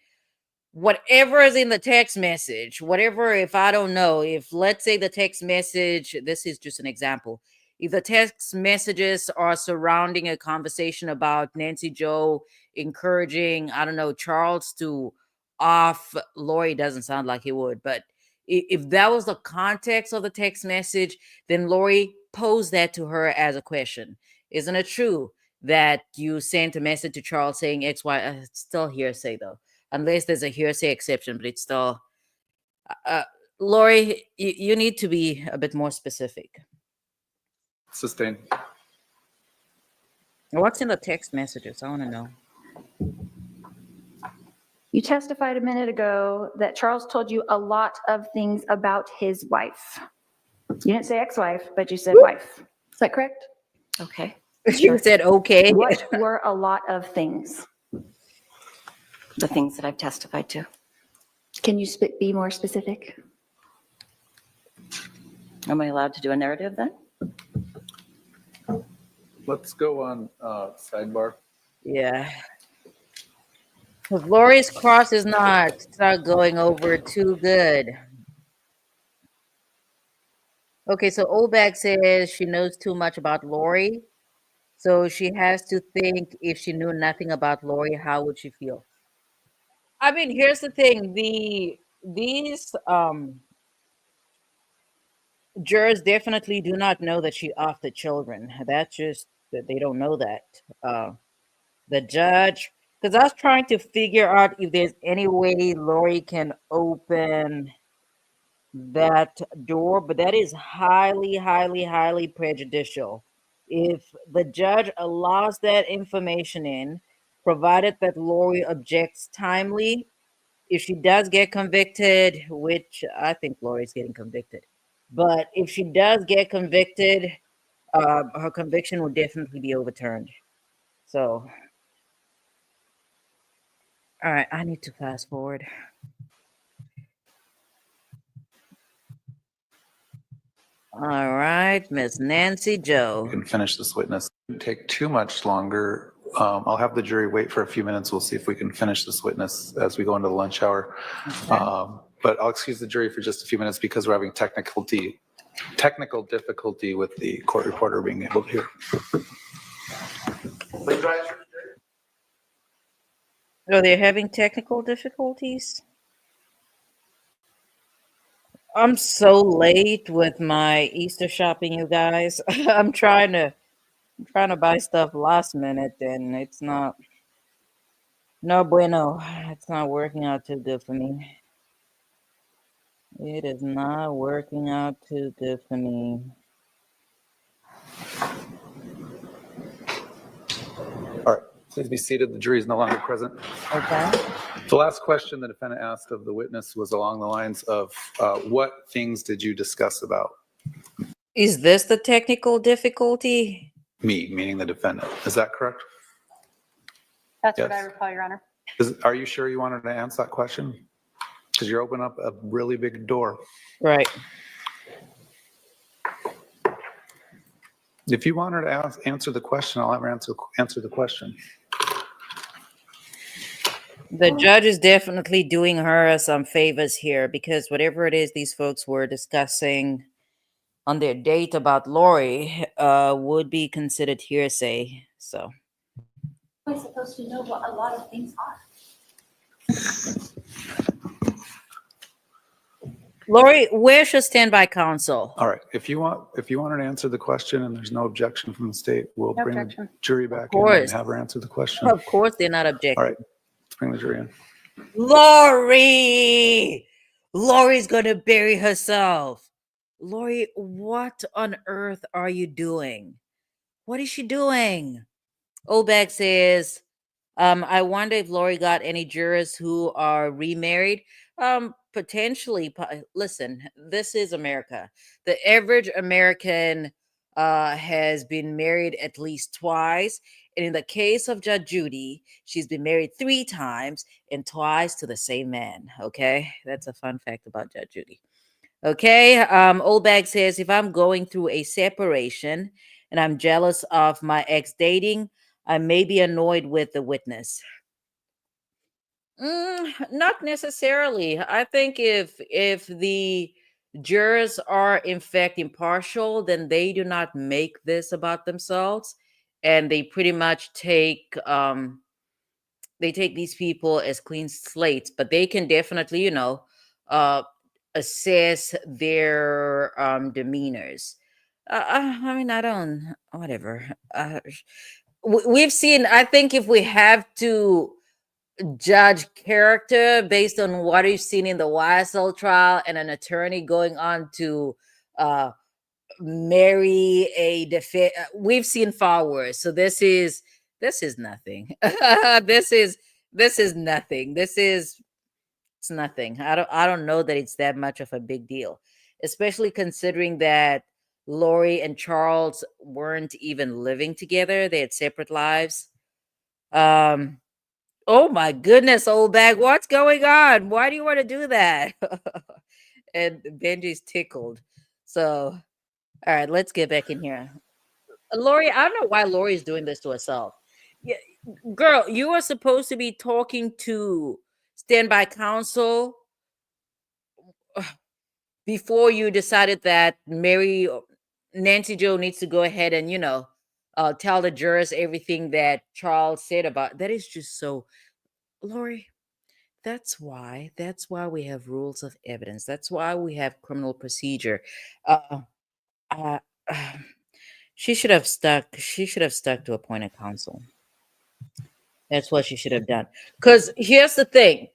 Whatever is in the text message, whatever, if I don't know, if let's say the text message, this is just an example. If the text messages are surrounding a conversation about Nancy Joe encouraging, I don't know, Charles to off Lori, doesn't sound like he would, but if that was the context of the text message, then Lori posed that to her as a question. Isn't it true that you sent a message to Charles saying X, Y? It's still hearsay though, unless there's a hearsay exception, but it's still. Lori, you need to be a bit more specific. Sustained. What's in the text messages? I want to know. You testified a minute ago that Charles told you a lot of things about his wife. You didn't say ex-wife, but you said wife. Is that correct? Okay. You said okay. What were a lot of things? The things that I've testified to. Can you be more specific? Am I allowed to do a narrative then? Let's go on sidebar. Yeah. Because Lori's cross is not going over too good. Okay, so Obag says she knows too much about Lori. So she has to think, if she knew nothing about Lori, how would she feel? I mean, here's the thing. These jurors definitely do not know that she offed the children. That's just that they don't know that. The judge, because I was trying to figure out if there's any way Lori can open that door, but that is highly, highly, highly prejudicial. If the judge allows that information in, provided that Lori objects timely, if she does get convicted, which I think Lori's getting convicted, but if she does get convicted, her conviction will definitely be overturned. So, all right, I need to fast forward. All right, Miss Nancy We Joe. can finish this witness. It take too much longer. I'll have the jury wait for a few minutes. We'll see if we can finish this witness as we go into the lunch hour. But I'll excuse the jury for just a few minutes because we're having technical difficulty with the court reporter being able to hear. Oh, they're having technical difficulties? I'm so late with my Easter shopping, you guys. I'm trying to buy stuff last minute and it's not no bueno. It's not working out too good for me. It is not working out too good for me. All right, please be seated. The jury is no longer present. Okay. The last question the defendant asked of the witness was along the lines of, what things did you discuss about Is this the technical difficulty? me, meaning the defendant? Is that correct? That's what I Yes. recall, Your Honor. Are you sure you wanted to answer that question? Because you're opening up a really big door. Right. If you wanted to answer the question, I'll have her answer the question. The judge is definitely doing her some favors here because whatever it is these folks were discussing on their date about Lori would be considered hearsay. So Am I supposed to know what a lot of things are? Lori, where's your standby counsel? All right, if you want her to answer the question and there's no objection from the state, we'll No bring the objection. jury back in course. and have her answer the question. Of course they're not objecting. All right, let's bring the jury in. Lori! Lori's gonna bury herself. Lori, what on earth are you doing? What is she doing? Obag says, I wonder if Lori got any jurors who are remarried. potentially, listen, this is America. The average American has been married at least twice. And in the case of Judge Judy, she's been married 3 times and twice to the same man. Okay. That's a fun fact about Judge Judy. Okay. Old Bag says, if I'm going through a separation and I'm jealous of my ex dating, I may be annoyed with the witness. Not necessarily. I think if the jurors are in fact impartial, then they do not make this about themselves, and they pretty much take these people as clean slates. But they can definitely, uh, assess their demeanors. I mean, I don't, whatever. We've seen. I think if we have to judge character based on what we've seen in the YSL trial and an attorney going on to uh, marry a we've seen far worse. So this is nothing. This is nothing. It's nothing. I don't know that it's that much of a big deal, especially considering that Lori and Charles weren't even living together. They had separate lives. Um Oh my goodness, old bag. What's going on? Why do you want to do that? And Benji's tickled. So, all right, let's get back in here. Lori, I don't know why Lori's doing this to herself. Yeah, girl, you are supposed to be talking to standby counsel before you decided that Nancy Joe needs to go ahead and, tell the jurors everything that Charles said about. That is just so, Lori. That's why we have rules of evidence. That's why we have criminal procedure. Uh, uh, she should have stuck to appointed counsel. That's what she should have done. Because here's the thing.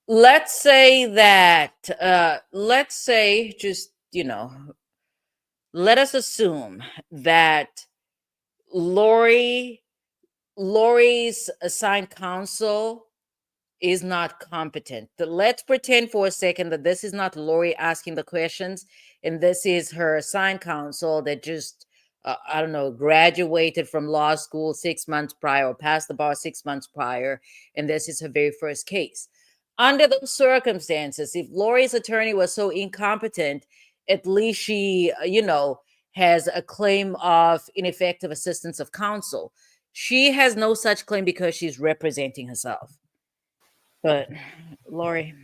Let's say that just, let us assume that Lori's assigned counsel is not competent. Let's pretend for a second that this is not Lori asking the questions, and this is her assigned counsel that just, I don't know, graduated from law school 6 months prior or passed the bar 6 months prior, and this is her very first case. Under those circumstances, if Lori's attorney was so incompetent, at least she, has a claim of ineffective assistance of counsel. She has no such claim because she's representing herself. But Lori,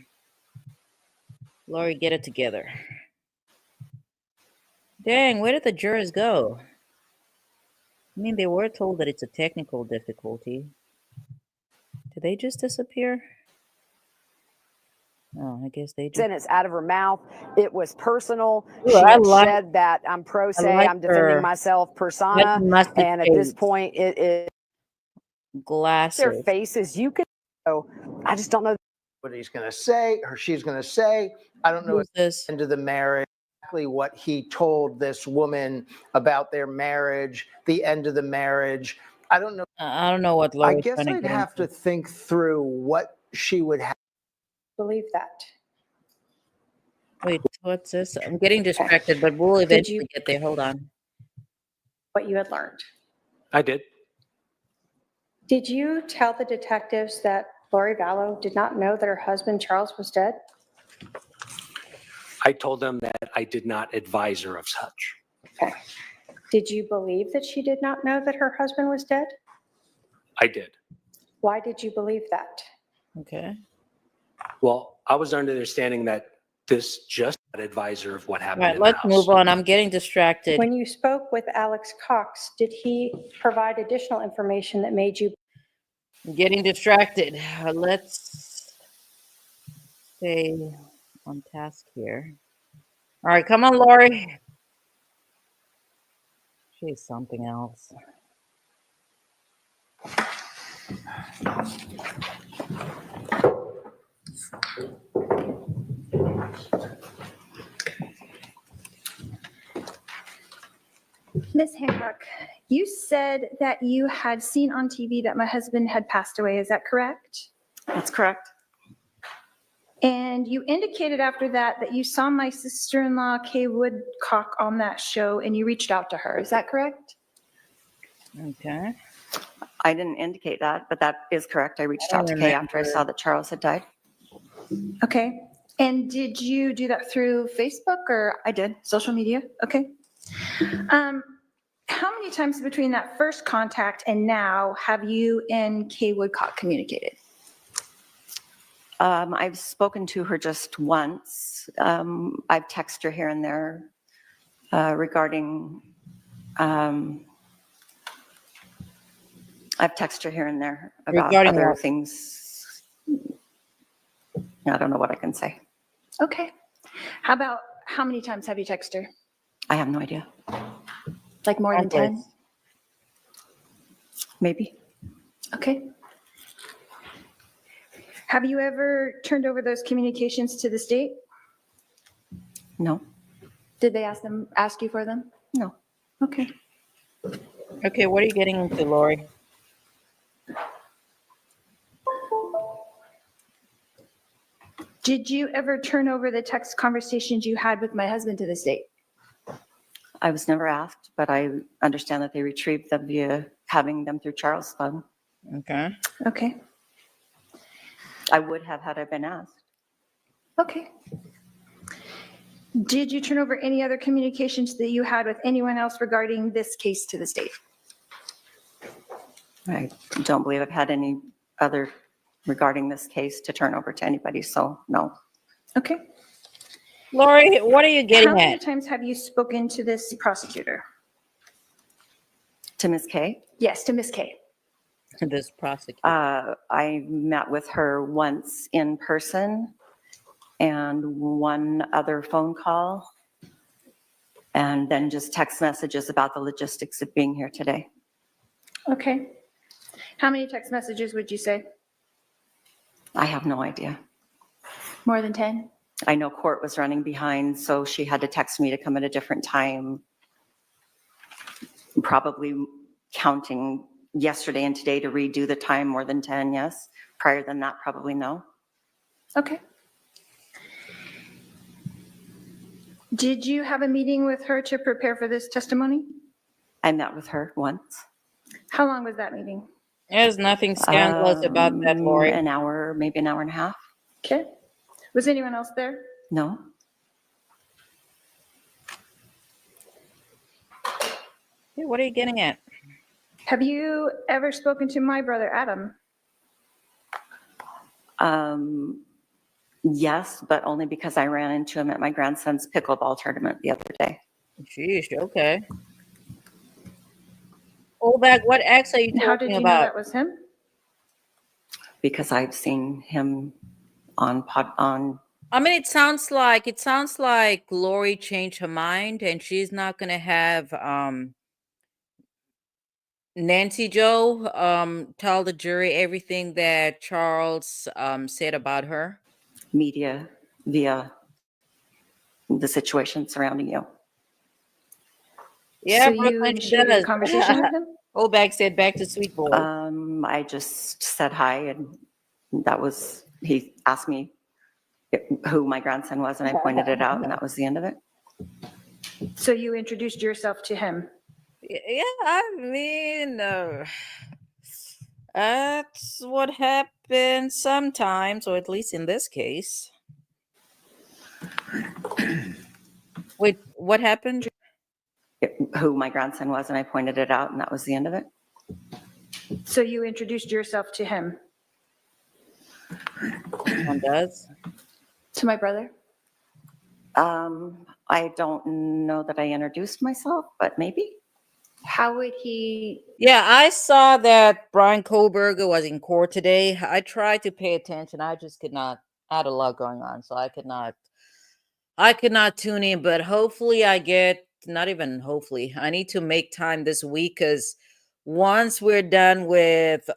get it together. Dang, where did the jurors go? I mean, they were told that it's a technical difficulty. Did they just disappear? Oh, I guess they just. Sentence out of her mouth. It was personal. Ooh, She I had like- said that I'm pro se, like I'm defending her myself persona. mustard And at this face. point, it is their Glasses. faces. You can. So I just don't know. What he's going to say or she's going to say. I don't know Who's this? into the marriage, exactly what he told this woman about their marriage, the end of the marriage. I don't know. I don't know what I Lori's guess trying to I'd get have to into. think through what she would have. Believe that. Wait, what's this? I'm getting distracted, but we'll eventually get there. Hold on. What you had learned. I did. Did you tell the detectives that Lori Vallow did not know that her husband Charles was dead? I told them that I did not advise her of such. Okay. Did you believe that she did not know that her husband was dead? I did. Why did you believe that? Okay. Well, I was under the understanding that this just advised her of what All happened right, in the let's house. move on. I'm getting distracted. When you spoke with Alex Cox, did he provide additional information that made you I'm getting distracted. Let's stay on task here. All right, come on, Lori. She's something else. Miss Hancock, you said that you had seen on TV that my husband had passed away. Is that correct? That's correct. And you indicated after that that you saw my sister-in-law, Kay Woodcock, on that show and you reached out to her. Is that correct? Okay. I didn't indicate that, but that is correct. I reached I out don't to Kay after I remember. saw that Charles had died. Okay. And did you do that through Facebook or I did. social media? Okay. How many times between that first contact and now have you and Kay Woodcock communicated? I've spoken to her just once. I've texted her here and there regarding, I've texted her here and there about Regarding other what? things. I don't know what I can say. Okay. How many times have you texted her? I have no idea. Like more than 10? Countless. Maybe. Okay. Have you ever turned over those communications to the state? No. Did they ask you for them? No. Okay. Okay, what are you getting into, Lori? Did you ever turn over the text conversations you had with my husband to the state? I was never asked, but I understand that they retrieved them via having them through Charles' phone. Okay. Okay. I would have had I been asked. Okay. Did you turn over any other communications that you had with anyone else regarding this case to the state? I don't believe I've had any other regarding this case to turn over to anybody, so no. Okay. Lori, what are you How getting many at? times have you spoken to this prosecutor? To Ms. Kay, Yes, to Miss Kay. This prosecutor. I met with her once in person and one other phone call, and then just text messages about the logistics of being here today. Okay. How many text messages would you say? I have no idea. More than 10? I know court was running behind, so she had to text me to come at a different time. Probably counting yesterday and today to redo the time, more than 10, yes. Prior than that, probably no. Okay. Did you have a meeting with her to prepare for this testimony? I met with her once. How long was that meeting? There's nothing scandalous about that, Lori. An hour, maybe an hour and a half. Okay. Was anyone else there? No. Hey, what are you getting at? Have you ever spoken to my brother, Adam? Yes, but only because I ran into him at my grandson's pickleball tournament the other day. Sheesh, okay. Hold back, what ex are you How did talking you know about? that was him? Because I've seen him on I mean, it sounds like Lori changed her mind and she's not gonna have Nancy Joe tell the jury everything that Charles said about her. media via the situation surrounding you. Yeah, So you Brooklyn, she initiated a does. conversation with him? Oldback said back to Sweet Boy. I just said hi, and that was, he asked me who my grandson was, and I pointed it out, and that was the end of it. So you introduced yourself to him? Yeah, I mean, that's what happens sometimes, or at least in this case. Wait, what happened? Who my grandson was, and I pointed it out, and that was the end of it. So you introduced yourself to him? One does. To my brother? I don't know that I introduced myself, but maybe. How would he? Yeah, I saw that Brian Kohlberger was in court today. I tried to pay attention. I just could not. I had a lot going on, so I could not tune in. But hopefully, I get. Not even hopefully. I need to make time this week because once we're done with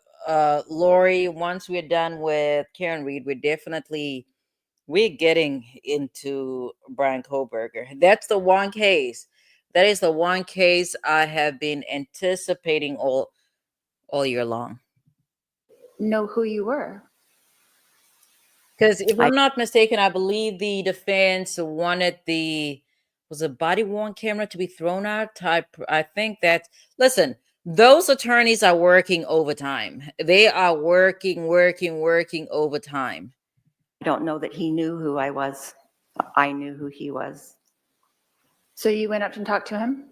Lori, once we're done with Karen Reed, we're getting into Brian Kohlberger. That's the one case. That is the one case I have been anticipating all year long. Know who you were? Because if I- I'm not mistaken, I believe the defense wanted was a body worn camera to be thrown out. I think that's, listen, those attorneys are working overtime. They are working overtime. I don't know that he knew who I was. I knew who he was. So you went up and talked to him?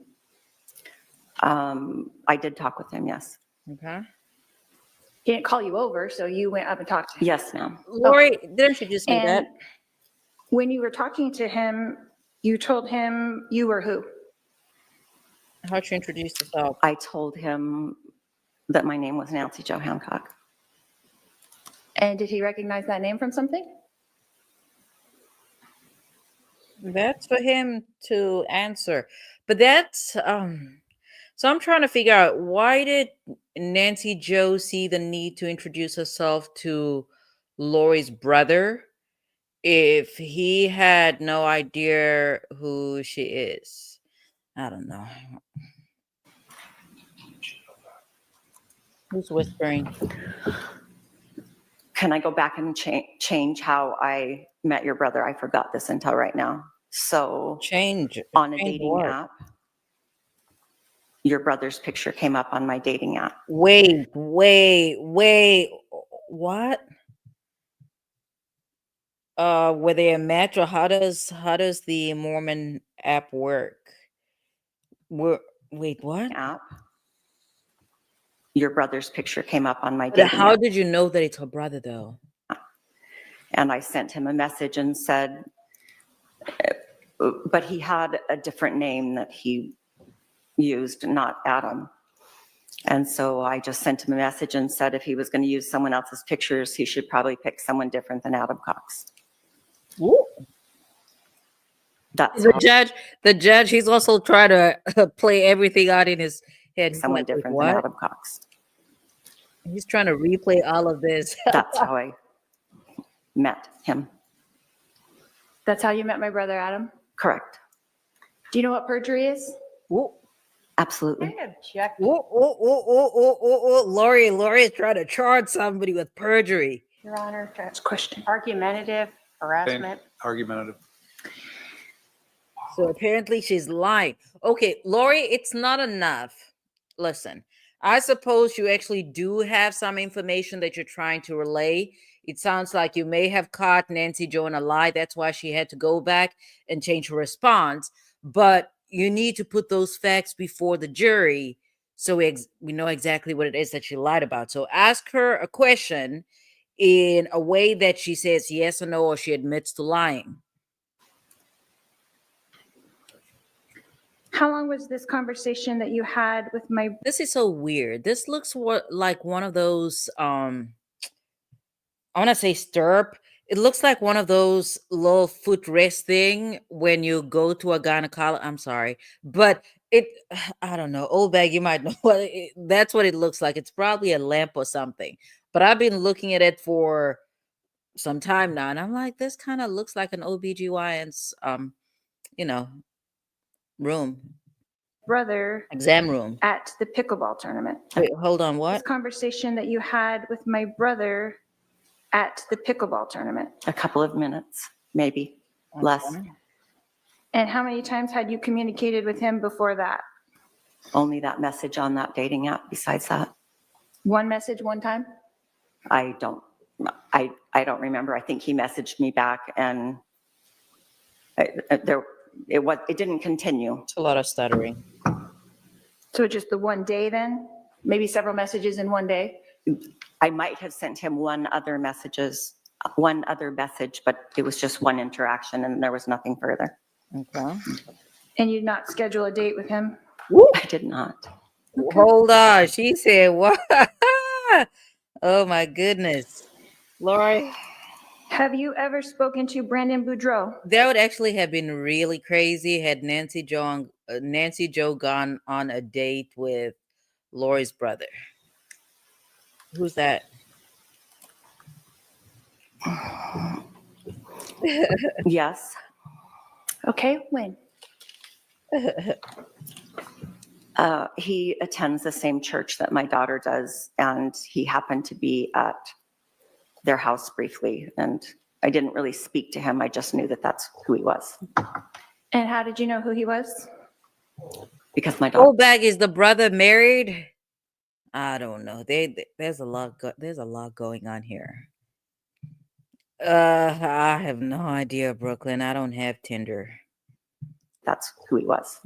I did talk with him, yes. Okay. He didn't call you over, so you went up and talked to him? Yes, ma'am. Lori, didn't you just say And that? when you were talking to him, you told him you were who? How'd you introduce yourself? I told him that my name was Nancy Jo Hancock. And did he recognize that name from something? That's for him to answer. But that's so I'm trying to figure out, why did Nancy Jo see the need to introduce herself to Lori's brother if he had no idea who she is? I don't know. Who's whispering? Can I go back and change how I met your brother? I forgot this until right now. So Change on a change dating what? app, your brother's picture came up on my dating app. Wait. What? Were they a match, or how does the Mormon app work? Wait, what? App. Your brother's picture came up on my But dating how app. did you know that it's her brother, though? And I sent him a message and said, but he had a different name that he used, not Adam. And so I just sent him a message and said if he was going to use someone else's pictures, he should probably pick someone different than Adam Cox. That's The judge, he's also trying to play everything out in his head. He's someone like, "Wait, different than what?" Adam Cox. He's trying to replay all of this. That's how I met him. That's how you met my brother, Adam? Correct. Do you know what perjury is? Absolutely. Lori is trying to charge somebody with perjury. Your Honor, That's a question. argumentative harassment. Argumentative. So apparently she's lying. Okay, Lori, it's not enough. Listen, I suppose you actually do have some information that you're trying to relay. It sounds like you may have caught Nancy Jo in a lie. That's why she had to go back and change her response. But you need to put those facts before the jury so we know exactly what it is that she lied about. So ask her a question in a way that she says yes or no, or she admits to lying. How long was this conversation that you had with my, This is so weird. This looks like one of those I want to say stirrup. It looks like one of those little footrest thing when you go to a gynecologist. I'm sorry, but I don't know. Old bag, you might know that's what it looks like. It's probably a lamp or something. But I've been looking at it for some time now, and I'm like, this kind of looks like an OBGYN's you know, room, brother exam room. at the pickleball tournament? Wait, hold on, This what? conversation that you had with my brother at the pickleball tournament? A couple of minutes, maybe less. Okay. And how many times had you communicated with him before that? Only that message on that dating app. Besides that, One message, one time? I don't remember. I think he messaged me back and it didn't continue. It's a lot of stuttering. So just the one day then? Maybe several messages in one day? I might have sent him one other message, but it was just one interaction and there was nothing further. Okay. And you did not schedule a date with him? I did not. Hold on. She said, what? Oh my goodness. Lori, Have you ever spoken to Brandon Boudreau? that would actually have been really crazy had Nancy Jo gone on a date with Lori's brother. Who's that? Yes. Okay, when? He attends the same church that my daughter does, and he happened to be at their house briefly, and I didn't really speak to him. I just knew that that's who he was And how did you know who he was? because my daughter. Goldberg is the brother married? I don't know. There's a lot. There's a lot going on here. I have no idea, Brooklyn. I don't have Tinder. That's who he was.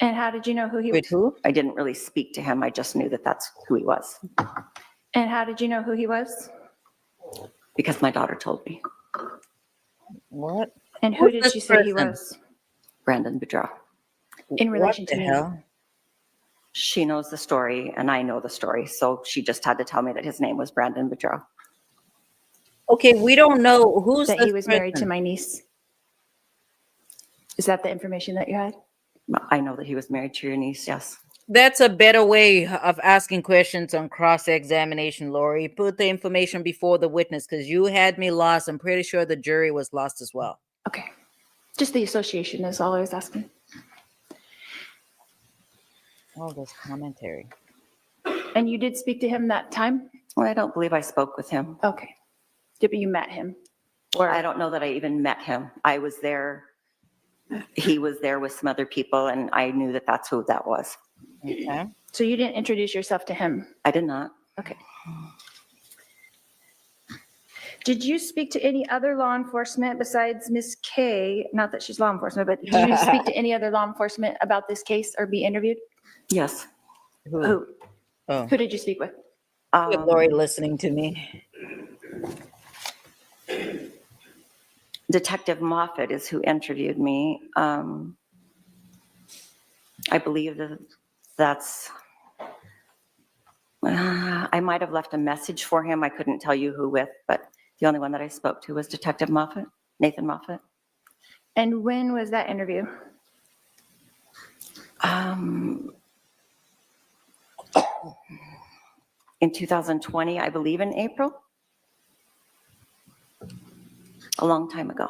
And how did you know who he With was? who? I didn't really speak to him. I just knew that that's who he was And how did you know who he was? because my daughter told me. What? And who Who's did this she say he person? was? Brandon Boudreaux. In relation What to the me. hell? She knows the story and I know the story. So she just had to tell me that his name was Brandon Boudreaux. Okay, we don't know who's That this he was married to person. my niece. Is that the information that you had? I know that he was married to your niece, yes. That's a better way of asking questions on cross-examination, Lori. Put the information before the witness because you had me lost. I'm pretty sure the jury was lost as well. Okay. Just the association is all I was asking. Oh, this commentary. And you did speak to him that time? Well, I don't believe I spoke with him. Okay. But you met him? Or I don't know that I even met him. I was there. He was there with some other people and I knew that that's who that was. Okay. so you didn't introduce yourself to him? I did not. Okay. Did you speak to any other law enforcement besides Ms. K? Not that she's law enforcement, but did you speak to any other law enforcement about this case or be interviewed? Yes. Who? Oh, Who did you speak with? you have Lori listening to me. Detective Moffat is who interviewed me. I believe that's, I might have left a message for him. I couldn't tell you who with, but the only one that I spoke to was Detective Moffat, Nathan Moffat. And when was that interview? In 2020, I believe in April. A long time ago.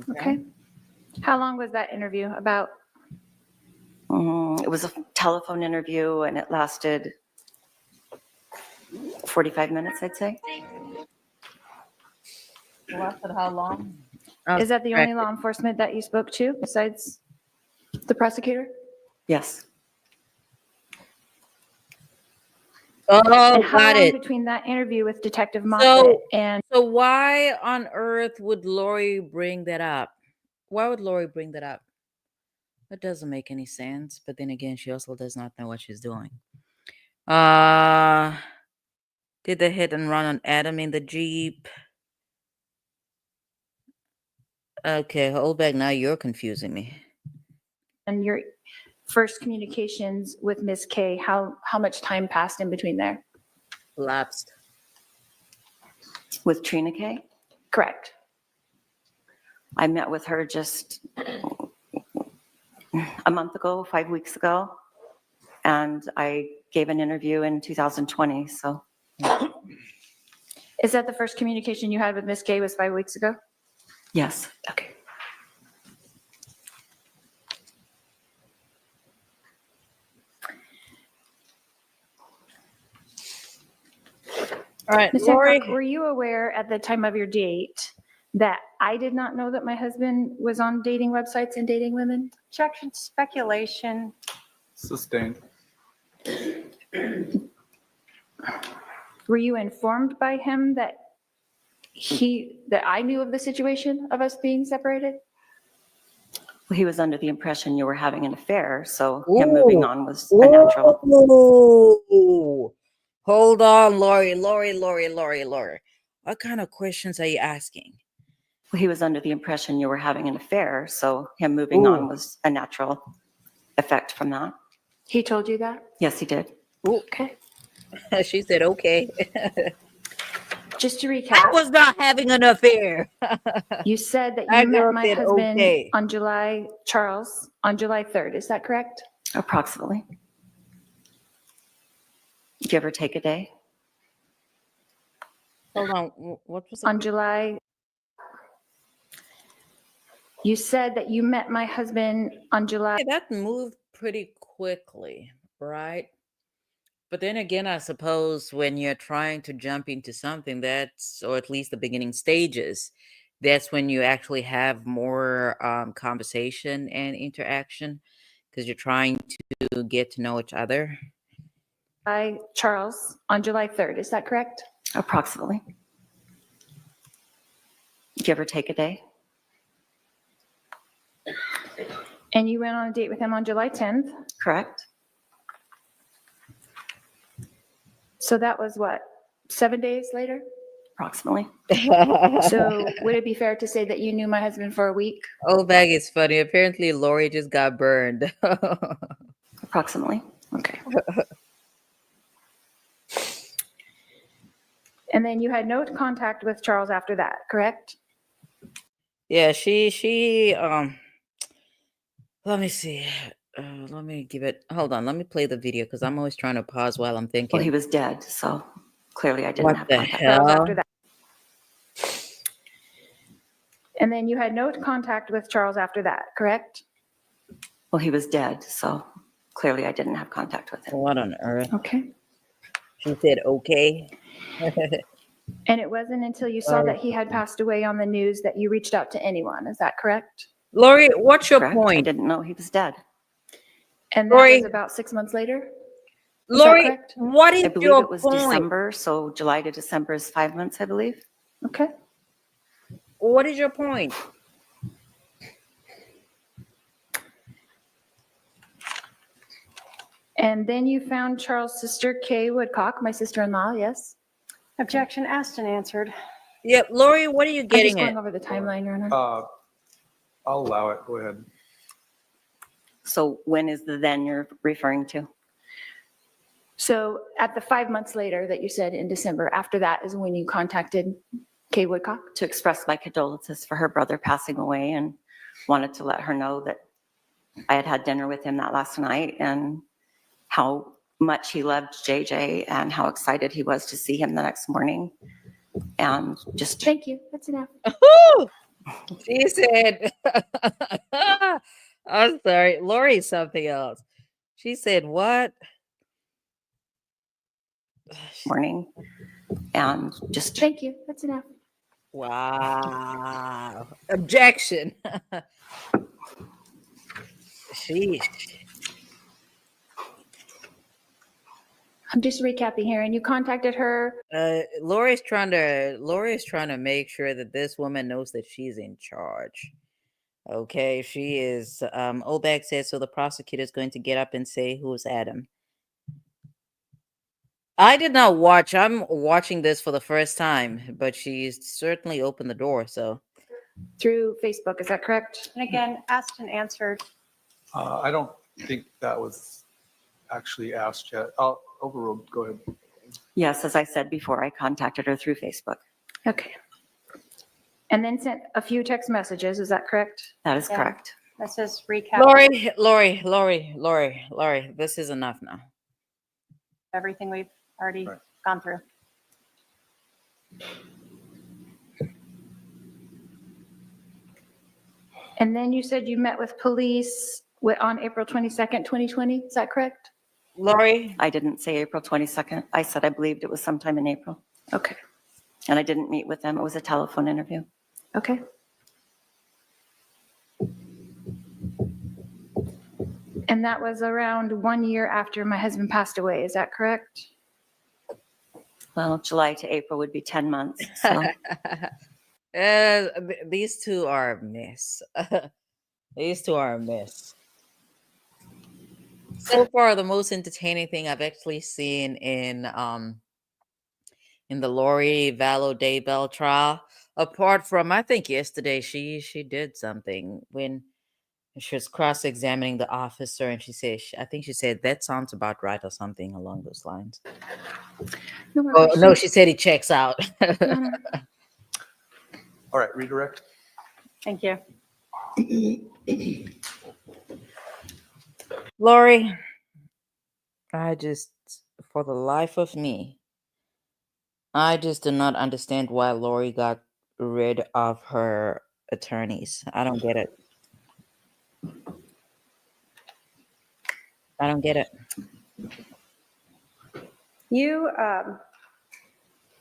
Okay. How long was that interview? About? It was a telephone interview and it lasted 45 minutes, I'd say. Lasted how long? Is that the only law enforcement that you spoke to besides the prosecutor? Yes. Oh, And how got long it. between that interview with Detective Moffat and So why on earth would Lori bring that up? Why would Lori bring that up? That doesn't make any sense. But then again, she also does not know what she's doing. Did the hit and run on Adam in the Jeep? Okay, hold back. Now you're confusing me. your first communications with Ms. K, how much time passed in between there? Lapsed. With Trina K. Correct. I met with her just a month ago, 5 weeks ago, and I gave an interview in 2020, so. Is that the first communication you had with Ms. K was 5 weeks ago? Yes. Okay. All right, Ms. Lori. Hancock, were you aware at the time of your date that I did not know that my husband was on dating websites and dating women? Objection, speculation. Sustained. Were you informed by him that I knew of the situation of us being separated? Well, he was under the impression you were having an affair, so him moving on was a natural. Ooh. Hold on, Lori. What kind of questions are you asking? Well, he was under the impression you were having an affair, so him moving on was a natural effect from that. He told you that? Yes, he did. Okay. She said, okay. Just to I recap, was not having an affair. you said that That you met girl my said, husband okay. on Charles, on July 3rd. Is that correct? Approximately. Did you ever take a day? Hold on. What was the On July, you said that you met my husband on July. Okay, that moved pretty quickly, right? But then again, I suppose when you're trying to jump into something that's, or at least the beginning stages, that's when you actually have more conversation and interaction because you're trying to get to know each other. By Charles on July 3rd, is that correct? Approximately. Did you ever take a day? And you went on a date with him on July 10th. Correct. So that was what, 7 days later? Approximately. So would it be fair to say that you knew my husband for a week? Oh, bag is funny. Apparently, Lori just got burned. Approximately. Okay. And then you had no contact with Charles after that, correct? Yeah, she let me see. Let me give it. Hold on. Let me play the video because I'm always trying to pause while I'm Well, thinking. he was dead, so clearly I didn't What have the contact. Charles hell? after that. And then you had no contact with Charles after that, correct? Well, he was dead, so clearly I didn't have contact with him. What on earth? Okay. She said, okay. And it wasn't until you saw that he had passed away on the news that you reached out to anyone, is that correct? Lori, what's your Correct? I point? didn't know he was dead. And that Lori- was about 6 months later? Is that Lori, correct? what is I believe your it was point? December, so July to December is 5 months, I believe. Okay. What is your point? And then you found Charles' sister, Kay Woodcock, my sister-in-law, yes? Objection asked and answered. Yeah, Lori, what are you I'm just getting going at? over the timeline, Your Honor. I'll allow it. Go ahead. So when is the then you're referring to? So at the 5 months later that you said in December, after that is when you contacted Kay Woodcock? To express my condolences for her brother passing away and wanted to let her know that I had had dinner with him that last night and how much he loved JJ and how excited he was to see him the next morning. And just Thank you, that's enough. Woo! She said, I'm sorry, Lori's something else. She said, what? morning and just Thank you, that's enough. Wow. Objection. Sheesh. I'm just recapping here, and you contacted her. Lori's trying to make sure that this woman knows that she's in charge. Okay, she is. Obag says so. The prosecutor is going to get up and say who's Adam. I did not watch. I'm watching this for the first time, but she's certainly opened the door. So Through Facebook, is that correct? And again, asked and answered. I don't think that was actually asked yet. Overruled. Go ahead. yes, as I said before, I contacted her through Facebook. Okay. And then sent a few text messages, is that correct? That is Yeah. correct. This is recap. Lori, this is enough now. Everything we've already Right. gone through. And then you said you met with police on April 22nd, 2020, is that correct? Lori, I didn't say April 22nd. I said I believed it was sometime in April. Okay, And I didn't meet with them. It was a telephone interview. okay. And that was around 1 year after my husband passed away, is that correct? Well, July to April would be 10 months. So these two are a mess. These two are a mess. So far, the most entertaining thing I've actually seen in the Lori Vallow Daybell trial, apart from I think yesterday she did something when she was cross-examining the officer and she said I think she said that sounds about right or something along those lines. No more Oh no, questions, she said he checks out. Your Honor. All right. Redirect. Thank you. Lori, I just, for the life of me, I just do not understand why Lori got rid of her attorneys. I don't get it. I don't get it. You,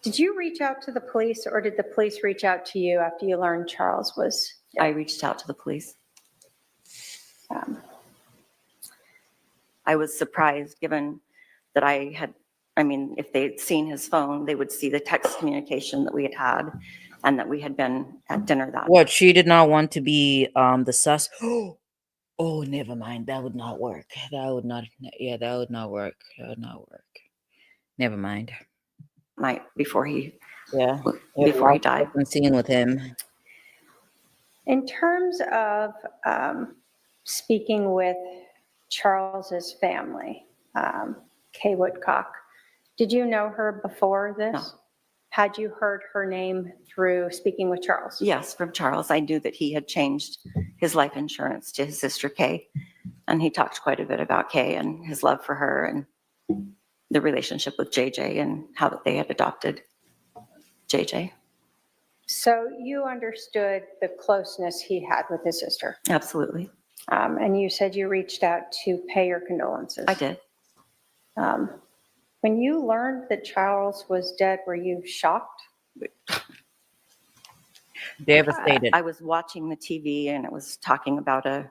did you reach out to the police or did the police reach out to you after you learned Charles was I dead? reached out to the police. Um, I was surprised, given that I mean, if they'd seen his phone, they would see the text communication that we had had and that we had been at dinner that. What, she did not want to be the sus? Oh, never mind. That would not work. That would not. Yeah, that would not work. That would not work. Never mind. Night before he Yeah. before he died. Been seen with him. In terms of speaking with Charles's family, Kay Woodcock, did you know her before this? No. Had you heard her name through speaking with Charles? Yes, from Charles. I knew that he had changed his life insurance to his sister Kay, and he talked quite a bit about Kay and his love for her and the relationship with JJ and how that they had adopted JJ. So you understood the closeness he had with his sister, Absolutely. and you said you reached out to pay your condolences. I did. When you learned that Charles was dead, were you shocked? Devastated. I was watching the TV and it was talking about a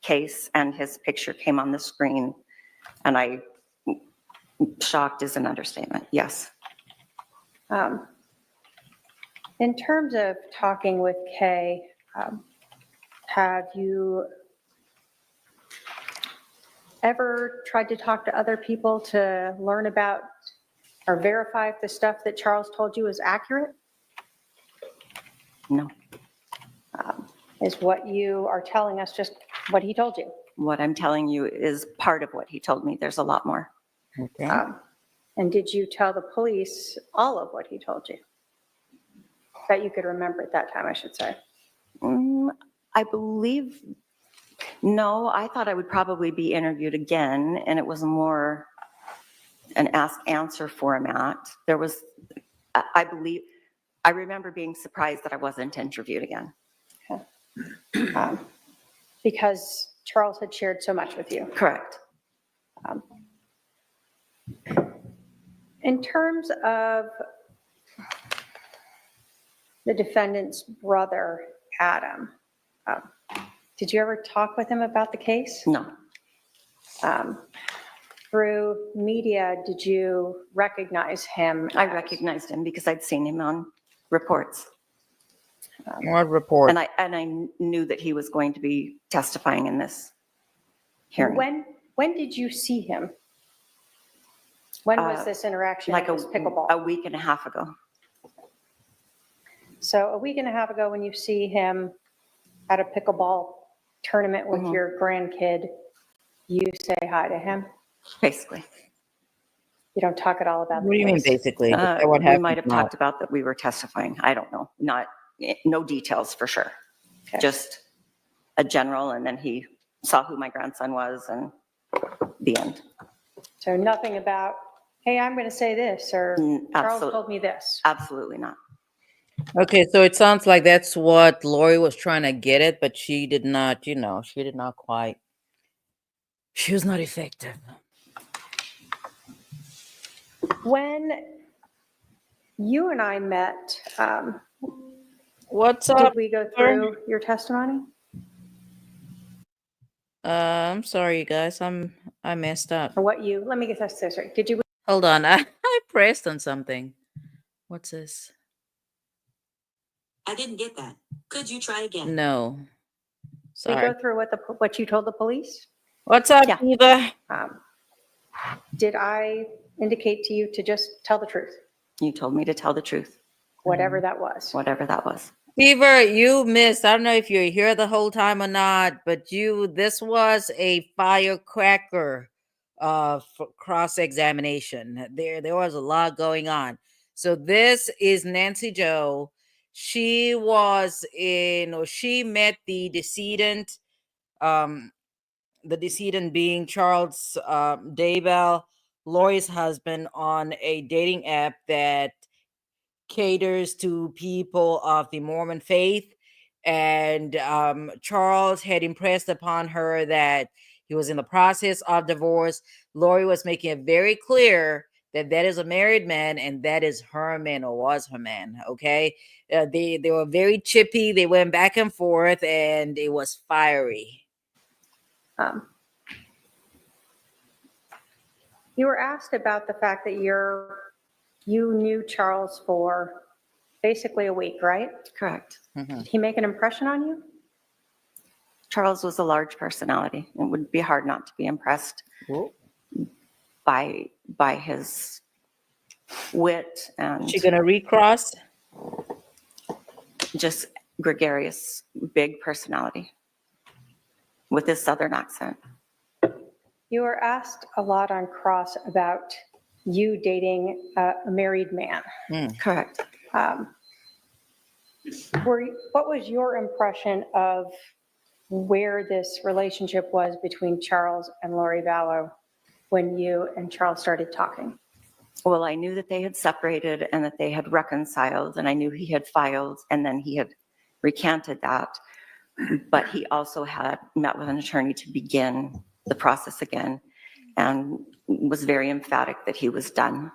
case and his picture came on the screen and shocked is an understatement. Yes. In terms of talking with Kay, have you ever tried to talk to other people to learn about or verify if the stuff that Charles told you is accurate? No. Is what you are telling us just what he told you? What I'm telling you is part of what he told me. There's a lot more. Okay. And did you tell the police all of what he told you? That you could remember at that time, I should say. I believe, no, I thought I would probably be interviewed again, and it was more an ask-answer format. There was, I believe, I remember being surprised that I wasn't interviewed again. Because Charles had shared so much with you. Correct. In terms of the defendant's brother, Adam, did you ever talk with him about the case? No. Through media, did you recognize him? I recognized him because I'd seen him on reports. What report? And I knew that he was going to be testifying in this hearing. When did you see him? When was this interaction Like at this pickleball? a week and a half ago. So a week and a half ago, when you see him at a pickleball tournament with your grandkid, you say hi to him? Basically. You don't talk at all about the What do you mean, case? basically? Is that what We happened might have now? talked about that we were testifying. I don't know. No details for sure. Okay. Just a general, and then he saw who my grandson was and the end. So nothing about, hey, I'm going to say this, or Charles Absolutely. told me this. Absolutely not. Okay, so it sounds like that's what Lori was trying to get at, but she did not, she did not quite. She was not effective. When you and I met, What's did up? we go through your testimony? I'm sorry, you guys. I messed up. Or what you, let me get this straight. Did you, Hold on. I pressed on something. What's this? I didn't get that. Could you try again? No. we Sorry. go through what you told the police? What's up, Yeah. Eva? Did I indicate to you to just tell the truth, You told me to tell the truth, whatever that was? whatever that was. Eva, you missed. I don't know if you're here the whole time or not, but this was a firecracker for cross-examination. There was a lot going on. So this is Nancy Joe. She she met the decedent, being Charles Daybell, Lori's husband, on a dating app that caters to people of the Mormon faith. And Charles had impressed upon her that He was in the process of divorce. Lori was making it very clear that that is a married man and that is her man or was her man. Okay. They were very chippy. They went back and forth and it was fiery. You were asked about the fact that you knew Charles for basically a week, right? Correct. Mhm. Did he make an impression on you? Charles was a large personality. It would be hard not to be impressed by his wit and She gonna recross? just gregarious, big personality with his Southern accent. You were asked a lot on Cross about you dating a married man. Correct. What was your impression of where this relationship was between Charles and Lori Vallow when you and Charles started talking? Well, I knew that they had separated and that they had reconciled, and I knew he had filed and then he had recanted that. But he also had met with an attorney to begin the process again and was very emphatic that he was done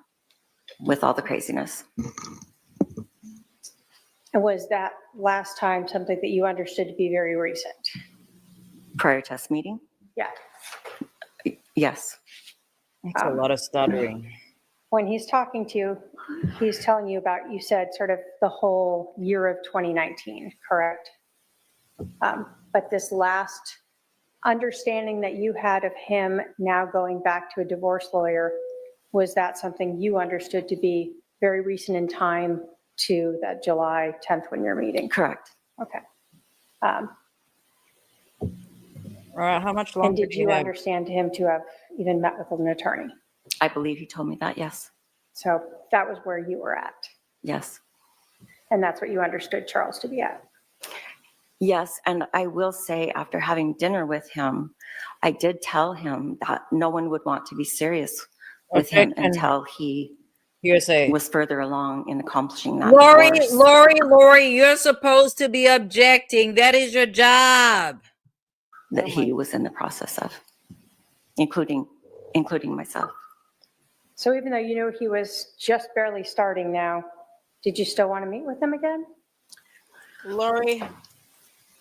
with all the craziness. And was that last time something that you understood to be very recent? Prior test meeting? Yeah. Yes. It's a lot of stuttering. When he's talking to you, he's telling you about, you said sort of the whole year of 2019, correct? But this last understanding that you had of him now going back to a divorce lawyer, was that something you understood to be very recent in time to that July 10th when you're meeting? Correct. Okay. All right, how much longer And did do you you have? understand him to have even met with an attorney? I believe he told me that, yes. So that was where you were at. Yes. And that's what you understood Charles to be at. Yes, and I will say, after having dinner with him, I did tell him that no one would want to be serious with him Objection. until he Hearsay. was further along in accomplishing that Lori, divorce Lori, you're supposed to be objecting. That is your job. that Oh he my- was in the process of, including myself. So even though you knew he was just barely starting now, did you still want to meet with him again? Lori,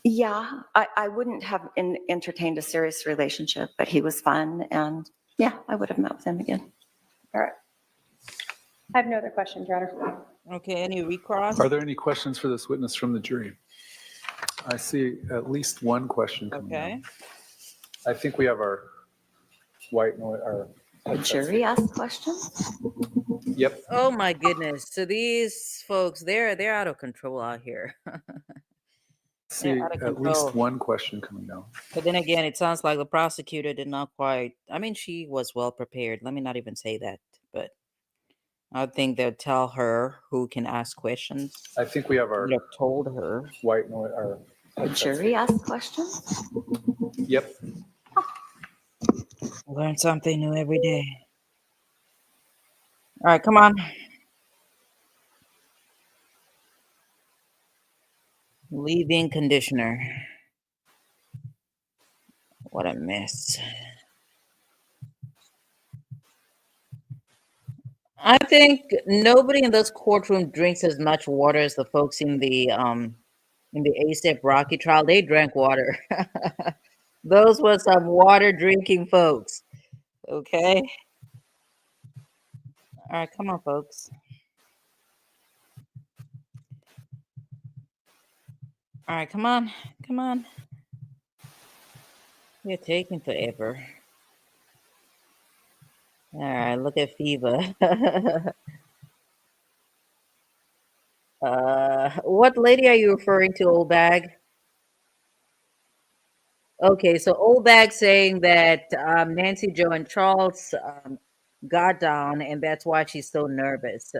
Yeah, I wouldn't have entertained a serious relationship, but he was fun, and yeah, I would have met with him again. All right. I have no other questions, Your Honor. okay, any recross? Are there any questions for this witness from the jury? I see at least one question coming Okay. down. I think we have our white noise, our. The jury asked questions? Yep. Oh my goodness. So these folks, they're out of control out here. See out of at control. least one question coming down. But then again, it sounds like the prosecutor did not quite. I mean, she was well prepared. Let me not even say that, but I think they'll tell her who can ask questions. I think we have our They've told her. white noise, our. The jury asked questions? Yep. Learn something new every day. All right, come on. Leave-in conditioner. What a mess. I think nobody in this courtroom drinks as much water as the folks in the ASAP Rocky trial. They drank water. Those were some water drinking folks. Okay. All right, come on, folks. All right, come on. Come on. You're taking forever. All right, look at Fever. What lady are you referring to, old bag? Okay, so old bag saying that Nancy, Joe, and Charles got down, and that's why she's so nervous.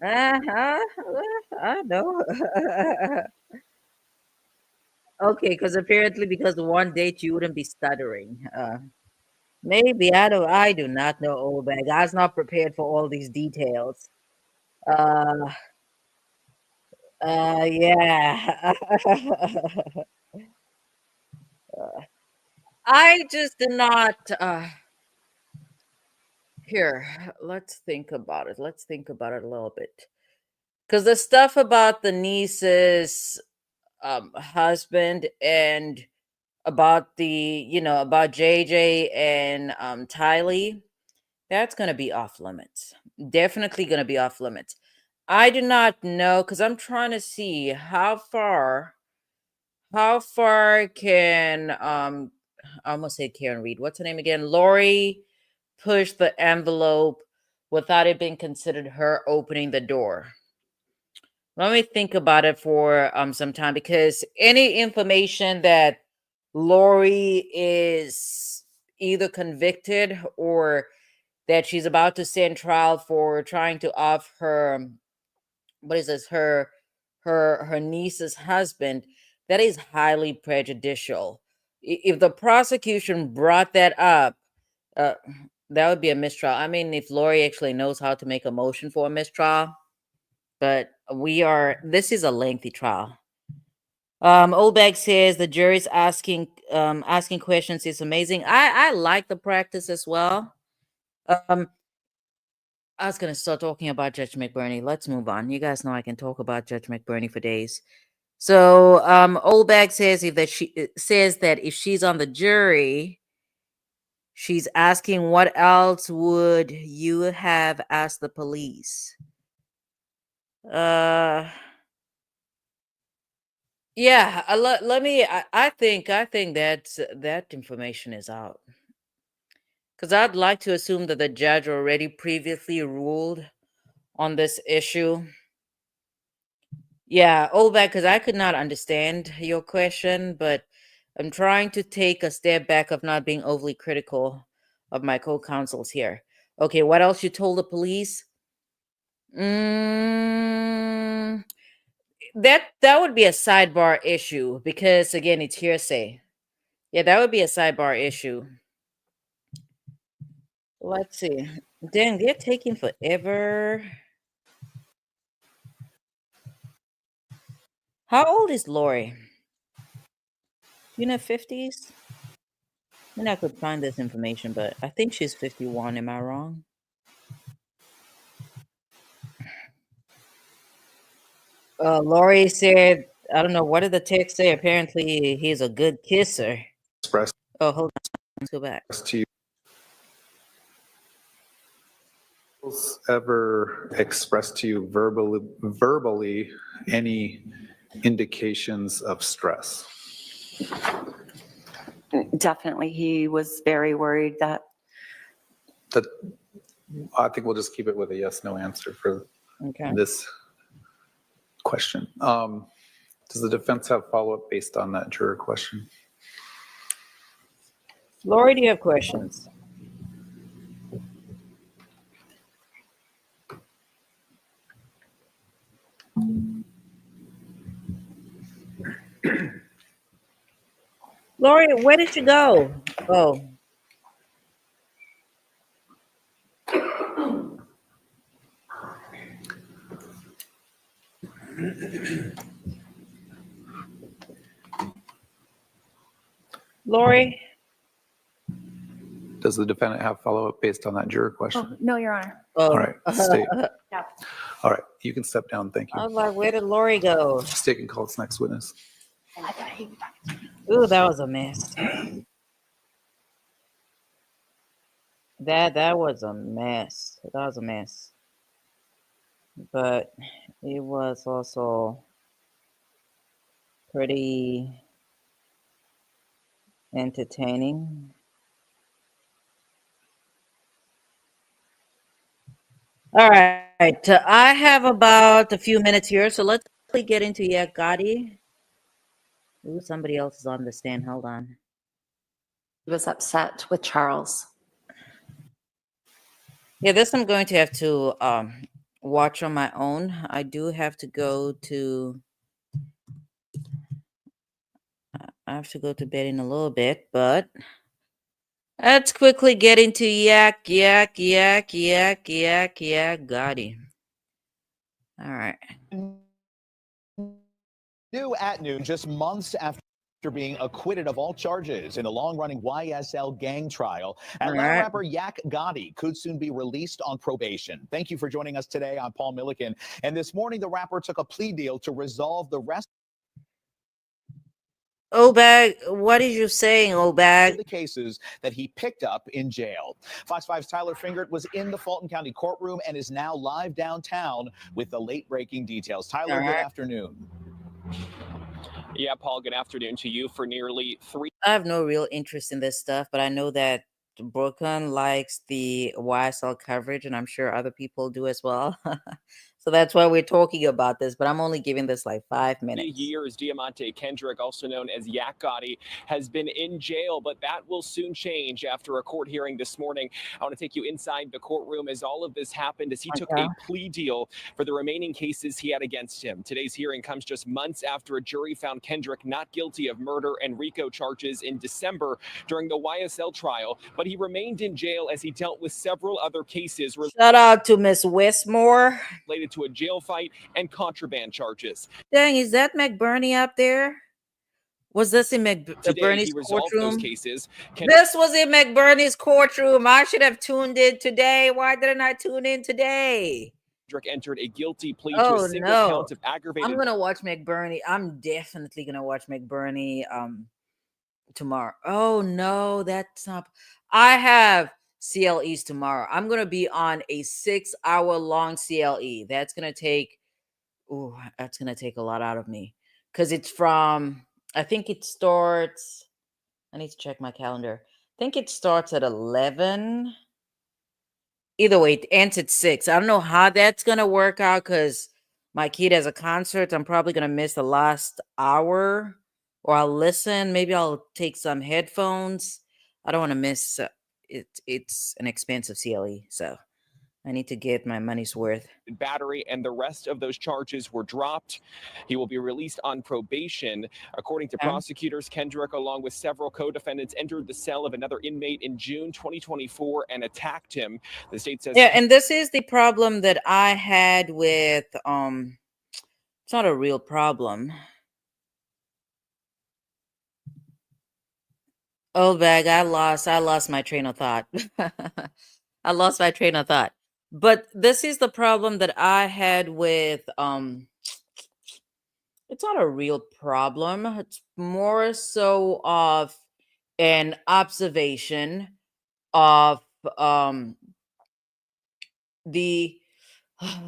I know. Okay, because apparently because of one date you wouldn't be stuttering. Maybe I do not know, old bag. I was not prepared for all these details. Yeah. I just did not. Here, let's think about it. Let's think about it a little bit. Because the stuff about the niece's husband and about about JJ and Tylee, that's going to be off limits. Definitely going to be off limits. I do not know because I'm trying to see how far can I almost said Karen Reed. What's her name again? Lori push the envelope without it being considered her opening the door. Let me think about it for some time because any information that Lori is either convicted or that she's about to stand trial for trying to off her what is this her niece's husband, that is highly prejudicial. If the prosecution brought that up, uh, that would be a mistrial. I mean, if Lori actually knows how to make a motion for a mistrial, but this is a lengthy trial. Oldbag says the jury's asking questions is amazing. I like the practice as well. Um, I was gonna start talking about Judge McBurney. Let's move on. You guys know I can talk about Judge McBurney for days. So, Oldbag says that if she's on the jury, she's asking what else would you have asked the police? Yeah. Let me. I think that information is out because I'd like to assume that the judge already previously ruled on this issue. Yeah, Olbak, because I could not understand your question, but I'm trying to take a step back of not being overly critical of my co-counsels here. Okay, what else you told the police? Mm, that would be a sidebar issue because again, it's hearsay. Yeah, that would be a sidebar issue. Let's see. Dang, they're taking forever. How old is Lori? You know, 50s? I mean, I could find this information, but I think she's 51. Am I wrong? Lori said, I don't know, what did the text say? Apparently, he's a good kisser. Express Oh, hold on. Let's go back. to you ever expressed to you verbally any indications of stress? Definitely, he was very worried that That I think we'll just keep it with a yes, no answer for Okay. this question. Does the defense have follow-up based on that juror question? Lori, do you have questions? Lori, where did you go? Oh. Lori? Does the defendant have follow-up based on that juror question? Oh, no, Your Honor. Oh. All right, state. No. All right, you can step down. Thank I you. was like, where did Lori go? State can call its next witness. Ooh, that was a mess. That was a mess. That was a mess. But it was also pretty entertaining. All right. I have about a few minutes here, so let's quickly get into Gotti. Ooh, somebody else is on the stand. Hold on. he was upset with Charles. Yeah, this I'm going to have to watch on my own. I do have to go to I have to go to bed in a little bit, but let's quickly get into Gotti. All right. New at noon, just months after after being acquitted of all charges in the long-running YSL gang trial. Atlanta right. rapper Yak Gotti could soon be released on probation. Thank you for joining us today. I'm Paul Milliken. And this morning, the rapper took a plea deal to resolve the rest Obag, what is you saying, of Obag? the cases that he picked up in jail. Fox 5's Tyler Fingert was in the Fulton County courtroom and is now live downtown with the late-breaking details. Tyler, All good right. afternoon. Yeah, Paul, good afternoon to you. For nearly 3 I have no real interest in this stuff, but I know that Brooklyn likes the YSL coverage, and I'm sure other people do as well. So that's why we're talking about this, but I'm only giving this like 5 minutes. years, Diamante Kendrick, also known as Yak Gotti, has been in jail, but that will soon change after a court hearing this morning. I want to take you inside the courtroom as all of this happened, as he took Okay. a plea deal for the remaining cases he had against him. Today's hearing comes just months after a jury found Kendrick not guilty of murder and RICO charges in December during the YSL trial, but he remained in jail as he dealt with several other cases Shout out to Miss Westmore. related to a jail fight and contraband charges. Dang, is that McBurney up there? Was this in Today, McBurney's he resolved those courtroom? cases. This was in McBurney's courtroom. I should have tuned in today. Why didn't I tune in today? Kendrick entered a guilty plea to Oh a single no. count of I'm aggravated gonna watch McBurney. I'm definitely gonna watch McBurney tomorrow. Oh no, that's not. I have CLEs tomorrow. I'm gonna be on a 6-hour long CLE. That's gonna take a lot out of me. Because it's from, I think it starts, I need to check my calendar. I think it starts at 11. Either way, it ends at 6. I don't know how that's gonna work out because my kid has a concert. I'm probably gonna miss the last hour, or I'll listen. Maybe I'll take some headphones. I don't want to miss it. It's an expensive CLE, so I need to get my money's worth. battery, and the rest of those charges were dropped. He will be released on probation. According to prosecutors, Kendrick, along with several co-defendants, entered the cell of another inmate in June 2024 and attacked him. The state says, Yeah, and this is the problem that I had with it's not a real problem. Oh, bag, I lost my train of thought. I lost my train of thought. But this is the problem that I had with it's not a real problem. It's more so of an observation of the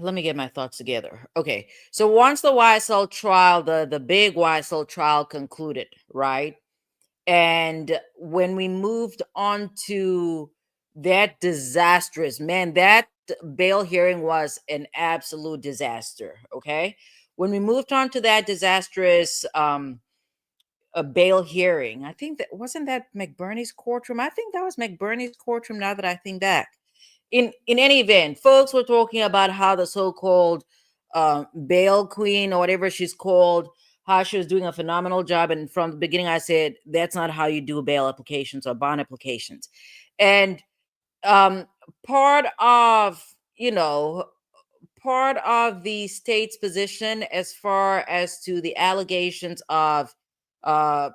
let me get my thoughts together. Okay. So once the YSL trial, the big YSL trial concluded, right? And when we moved on to that disastrous, man, that bail hearing was an absolute disaster. Okay. When we moved on to that disastrous a bail hearing, I think that wasn't that McBurney's courtroom. I think that was McBurney's courtroom now that I think back. In any event, folks were talking about how the so-called bail queen or whatever she's called, how she was doing a phenomenal job. And from the beginning, I said that's not how you do bail applications or bond applications. And um, part of part of the state's position as far as to the allegations of uh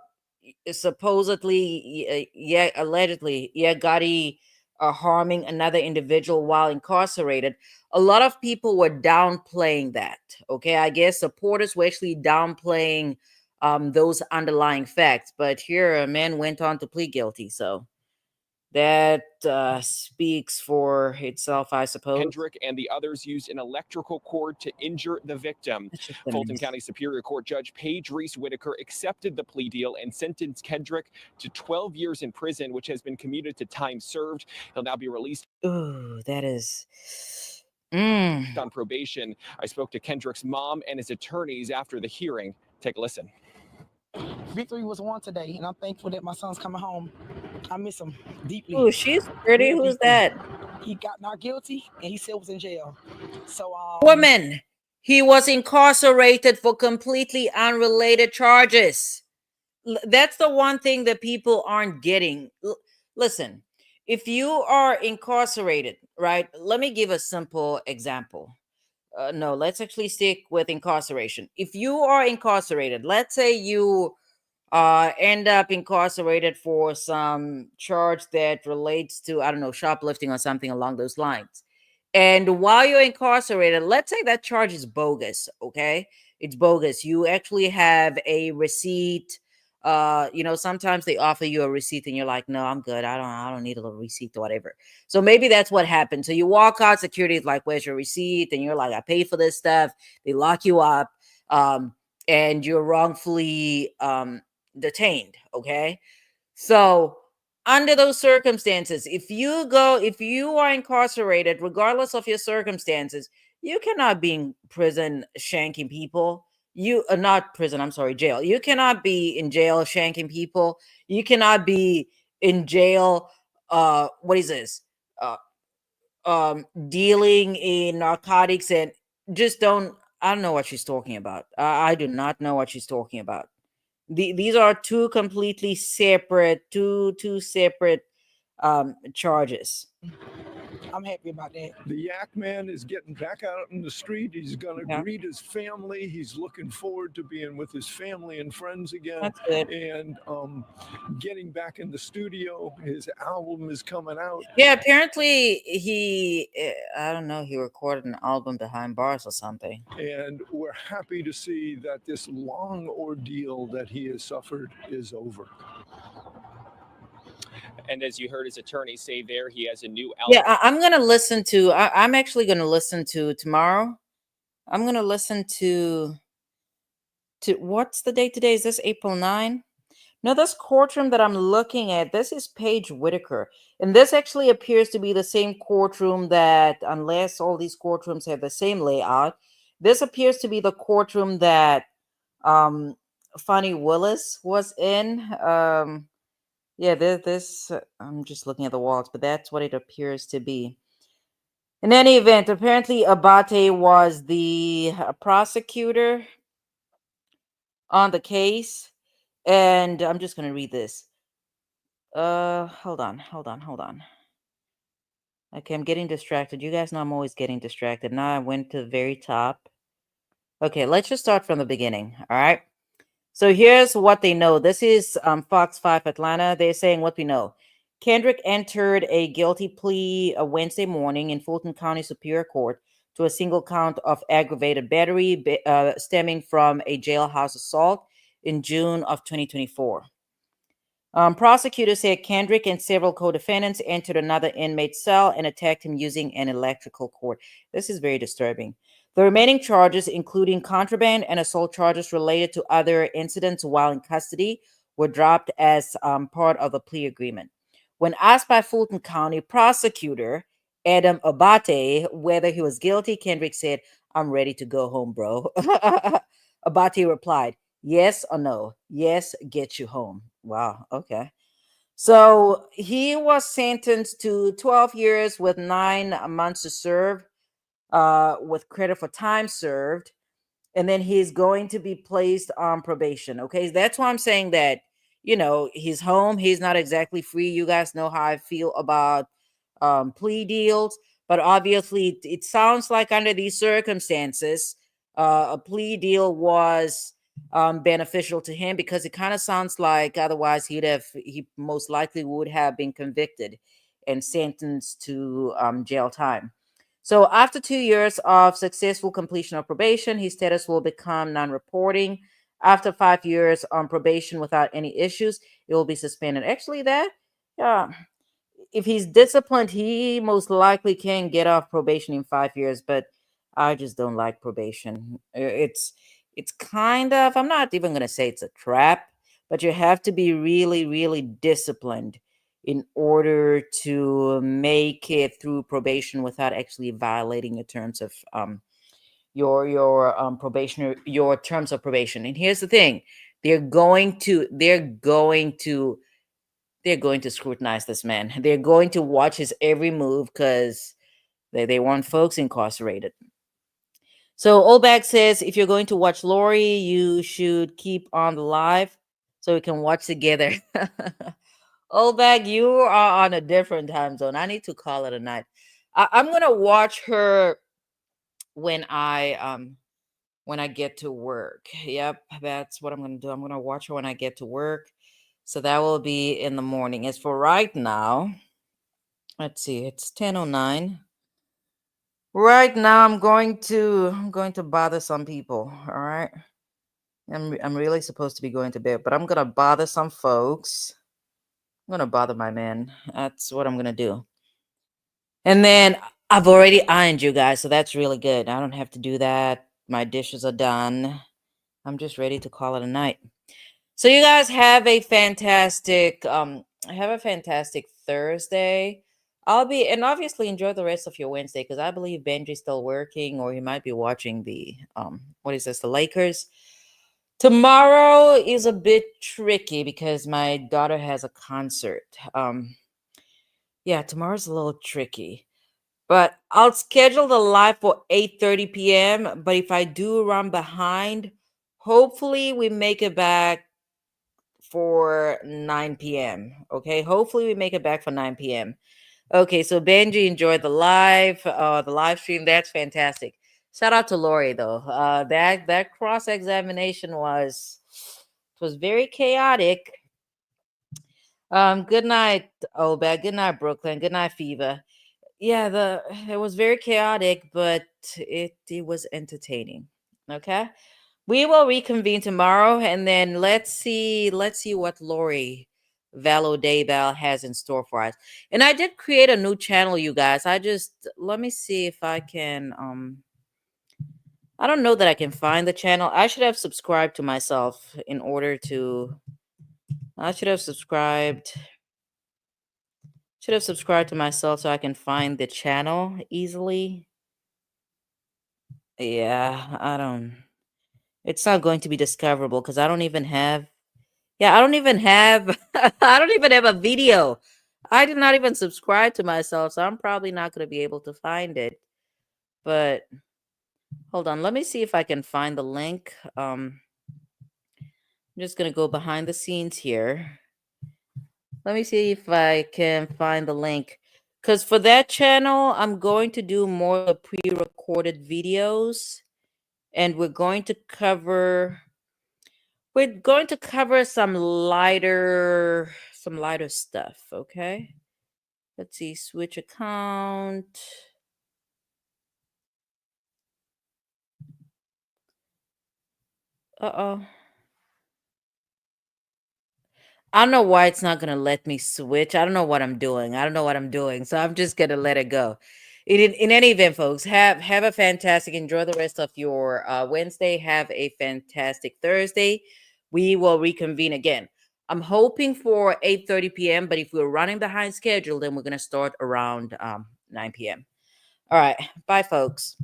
supposedly allegedly Gotti harming another individual while incarcerated. A lot of people were downplaying that. Okay, I guess supporters were actually downplaying those underlying facts, but here a man went on to plead guilty, so that speaks for itself, I suppose. Kendrick and the others used an electrical cord to injure the victim. Fulton County Superior Court Judge Paige Reese Whitaker accepted the plea deal and sentenced Kendrick to 12 years in prison, which has been commuted to time served. He'll now be released. Ooh, that is on probation. I spoke to Kendrick's mom and his attorneys after the hearing. Take a listen. Victory was won today, and I'm thankful that my son's coming home. I miss him deeply. Oh, she's pretty. Real Who's deeply. that? He got not guilty, and he still was in jail. So, woman, he was incarcerated for completely unrelated charges. That's the one thing that people aren't getting. Listen, if you are incarcerated, right? Let me give a simple example. No, let's actually stick with incarceration. If you are incarcerated, let's say you end up incarcerated for some charge that relates to, I don't know, shoplifting or something along those lines. And while you're incarcerated, let's say that charge is bogus, okay? It's bogus. You actually have a receipt. Sometimes they offer you a receipt and you're like, no, I'm good. I don't need a little receipt or whatever. So maybe that's what happened. So you walk out, security is like, where's your receipt? And you're like, I paid for this stuff. They lock you up. And you're wrongfully detained, okay? So, under those circumstances, if you are incarcerated, regardless of your circumstances, you cannot be in prison shanking people. You are not prison, I'm sorry, jail. You cannot be in jail shanking people. You cannot be in jail, what is this? Uh, Dealing in narcotics and just don't, I don't know what she's talking about. I do not know what she's talking about. These are two completely separate, two separate charges. I'm happy about that. The Yak Man is getting back out in the street. He's going to Yeah. greet his family. He's looking forward to being with his family and friends again. That's good. And getting back in the studio. His album is coming out. Yeah, apparently I don't know, he recorded an album behind bars or something. And we're happy to see that this long ordeal that he has suffered is over. And as you heard his attorney say there, he has a new album. Yeah, I'm gonna listen to. I'm actually gonna listen to tomorrow. I'm gonna listen to what's the date today? Is this April 9? No, this courtroom that I'm looking at, this is Paige Whitaker. And this actually appears to be the same courtroom that, unless all these courtrooms have the same layout, this appears to be the courtroom that Funny Willis was in. Yeah, this I'm just looking at the walls, but that's what it appears to be. In any event, apparently Abate was the prosecutor on the case, and I'm just going to read this. Hold on. Okay, I'm getting distracted. You guys know I'm always getting distracted. Now I went to the very top. Okay, let's just start from the beginning, all right? So here's what they know. This is Fox 5 Atlanta. They're saying what we know. Kendrick entered a guilty plea Wednesday morning in Fulton County Superior Court to a single count of aggravated battery stemming from a jailhouse assault in June of 2024. Prosecutors said Kendrick and several co-defendants entered another inmate's cell and attacked him using an electrical cord. This is very disturbing. The remaining charges, including contraband and assault charges related to other incidents while in custody, were dropped as part of the plea agreement. When asked by Fulton County prosecutor Adam Abate whether he was guilty, Kendrick said, "I'm ready to go home, bro." Abate replied, "Yes or no? Yes, get you home." Wow. Okay. So he was sentenced to 12 years with 9 months to serve, with credit for time served. And then he's going to be placed on probation. Okay. That's why I'm saying that, he's home. He's not exactly free. You guys know how I feel about plea deals. But obviously, it sounds like under these circumstances, a plea deal was beneficial to him, because it kind of sounds like otherwise he most likely would have been convicted and sentenced to jail time. So after 2 years of successful completion of probation, his status will become non-reporting. After 5 years on probation without any issues, it will be suspended. Actually, if he's disciplined, he most likely can get off probation in 5 years, but I just don't like probation. It's kind of, I'm not even going to say it's a trap, but you have to be really, really disciplined in order to make it through probation without actually violating your terms of your probation, your terms of probation. And here's the thing: they're going to scrutinize this man. They're going to watch his every move, because they want folks incarcerated. So Olbag says, if you're going to watch Lori, you should keep on the live so we can watch together. Olbag, you are on a different time zone. I need to call it a night. I'm gonna watch her when I when I get to work. Yep, that's what I'm going to do. I'm going to watch her when I get to work. So that will be in the morning. As for right now, let's see, it's 10:09. Right now I'm going to bother some people, all right? I'm really supposed to be going to bed, but I'm going to bother some folks. I'm going to bother my man. That's what I'm going to do. And then I've already ironed, you guys, so that's really good. I don't have to do that. My dishes are done. I'm just ready to call it a night. So you guys have a fantastic Thursday. And obviously enjoy the rest of your Wednesday, because I believe Benji's still working, or he might be watching the what is this, the Lakers. Tomorrow is a bit tricky because my daughter has a concert. Yeah, tomorrow's a little tricky. But I'll schedule the live for 8:30 p.m. But if I do run behind, hopefully we make it back for 9 p.m. Okay, hopefully we make it back for 9 p.m. Okay, so Benji enjoyed the live stream. That's fantastic. Shout out to Lori though. That cross examination was very chaotic. Good night, Obed. Good night, Brooklyn. Good night, Fever. Yeah, it was very chaotic, but it was entertaining. Okay. We will reconvene tomorrow, and then let's see what Lori Valo Daybell has in store for us. And I did create a new channel, you guys. Let me see if I can I don't know that I can find the channel. I should have subscribed to myself in order to I should have subscribed to myself so I can find the channel easily. Yeah, it's not going to be discoverable because I don't even have I don't even have I don't even have a video. I did not even subscribe to myself, so I'm probably not going to be able to find it. But hold on, let me see if I can find the link. I'm just going to go behind the scenes here. Let me see if I can find the link. Because for that channel, I'm going to do more pre-recorded videos. And we're going to cover some lighter stuff, okay? Let's see, switch account. Uh-oh. I don't know why it's not going to let me switch. I don't know what I'm doing. So I'm just going to let it go. In any event, folks, have a fantastic, enjoy the rest of your Wednesday. Have a fantastic Thursday. We will reconvene again. I'm hoping for 8:30 p.m., but if we're running behind schedule, then we're going to start around 9 p.m. All right. Bye, folks.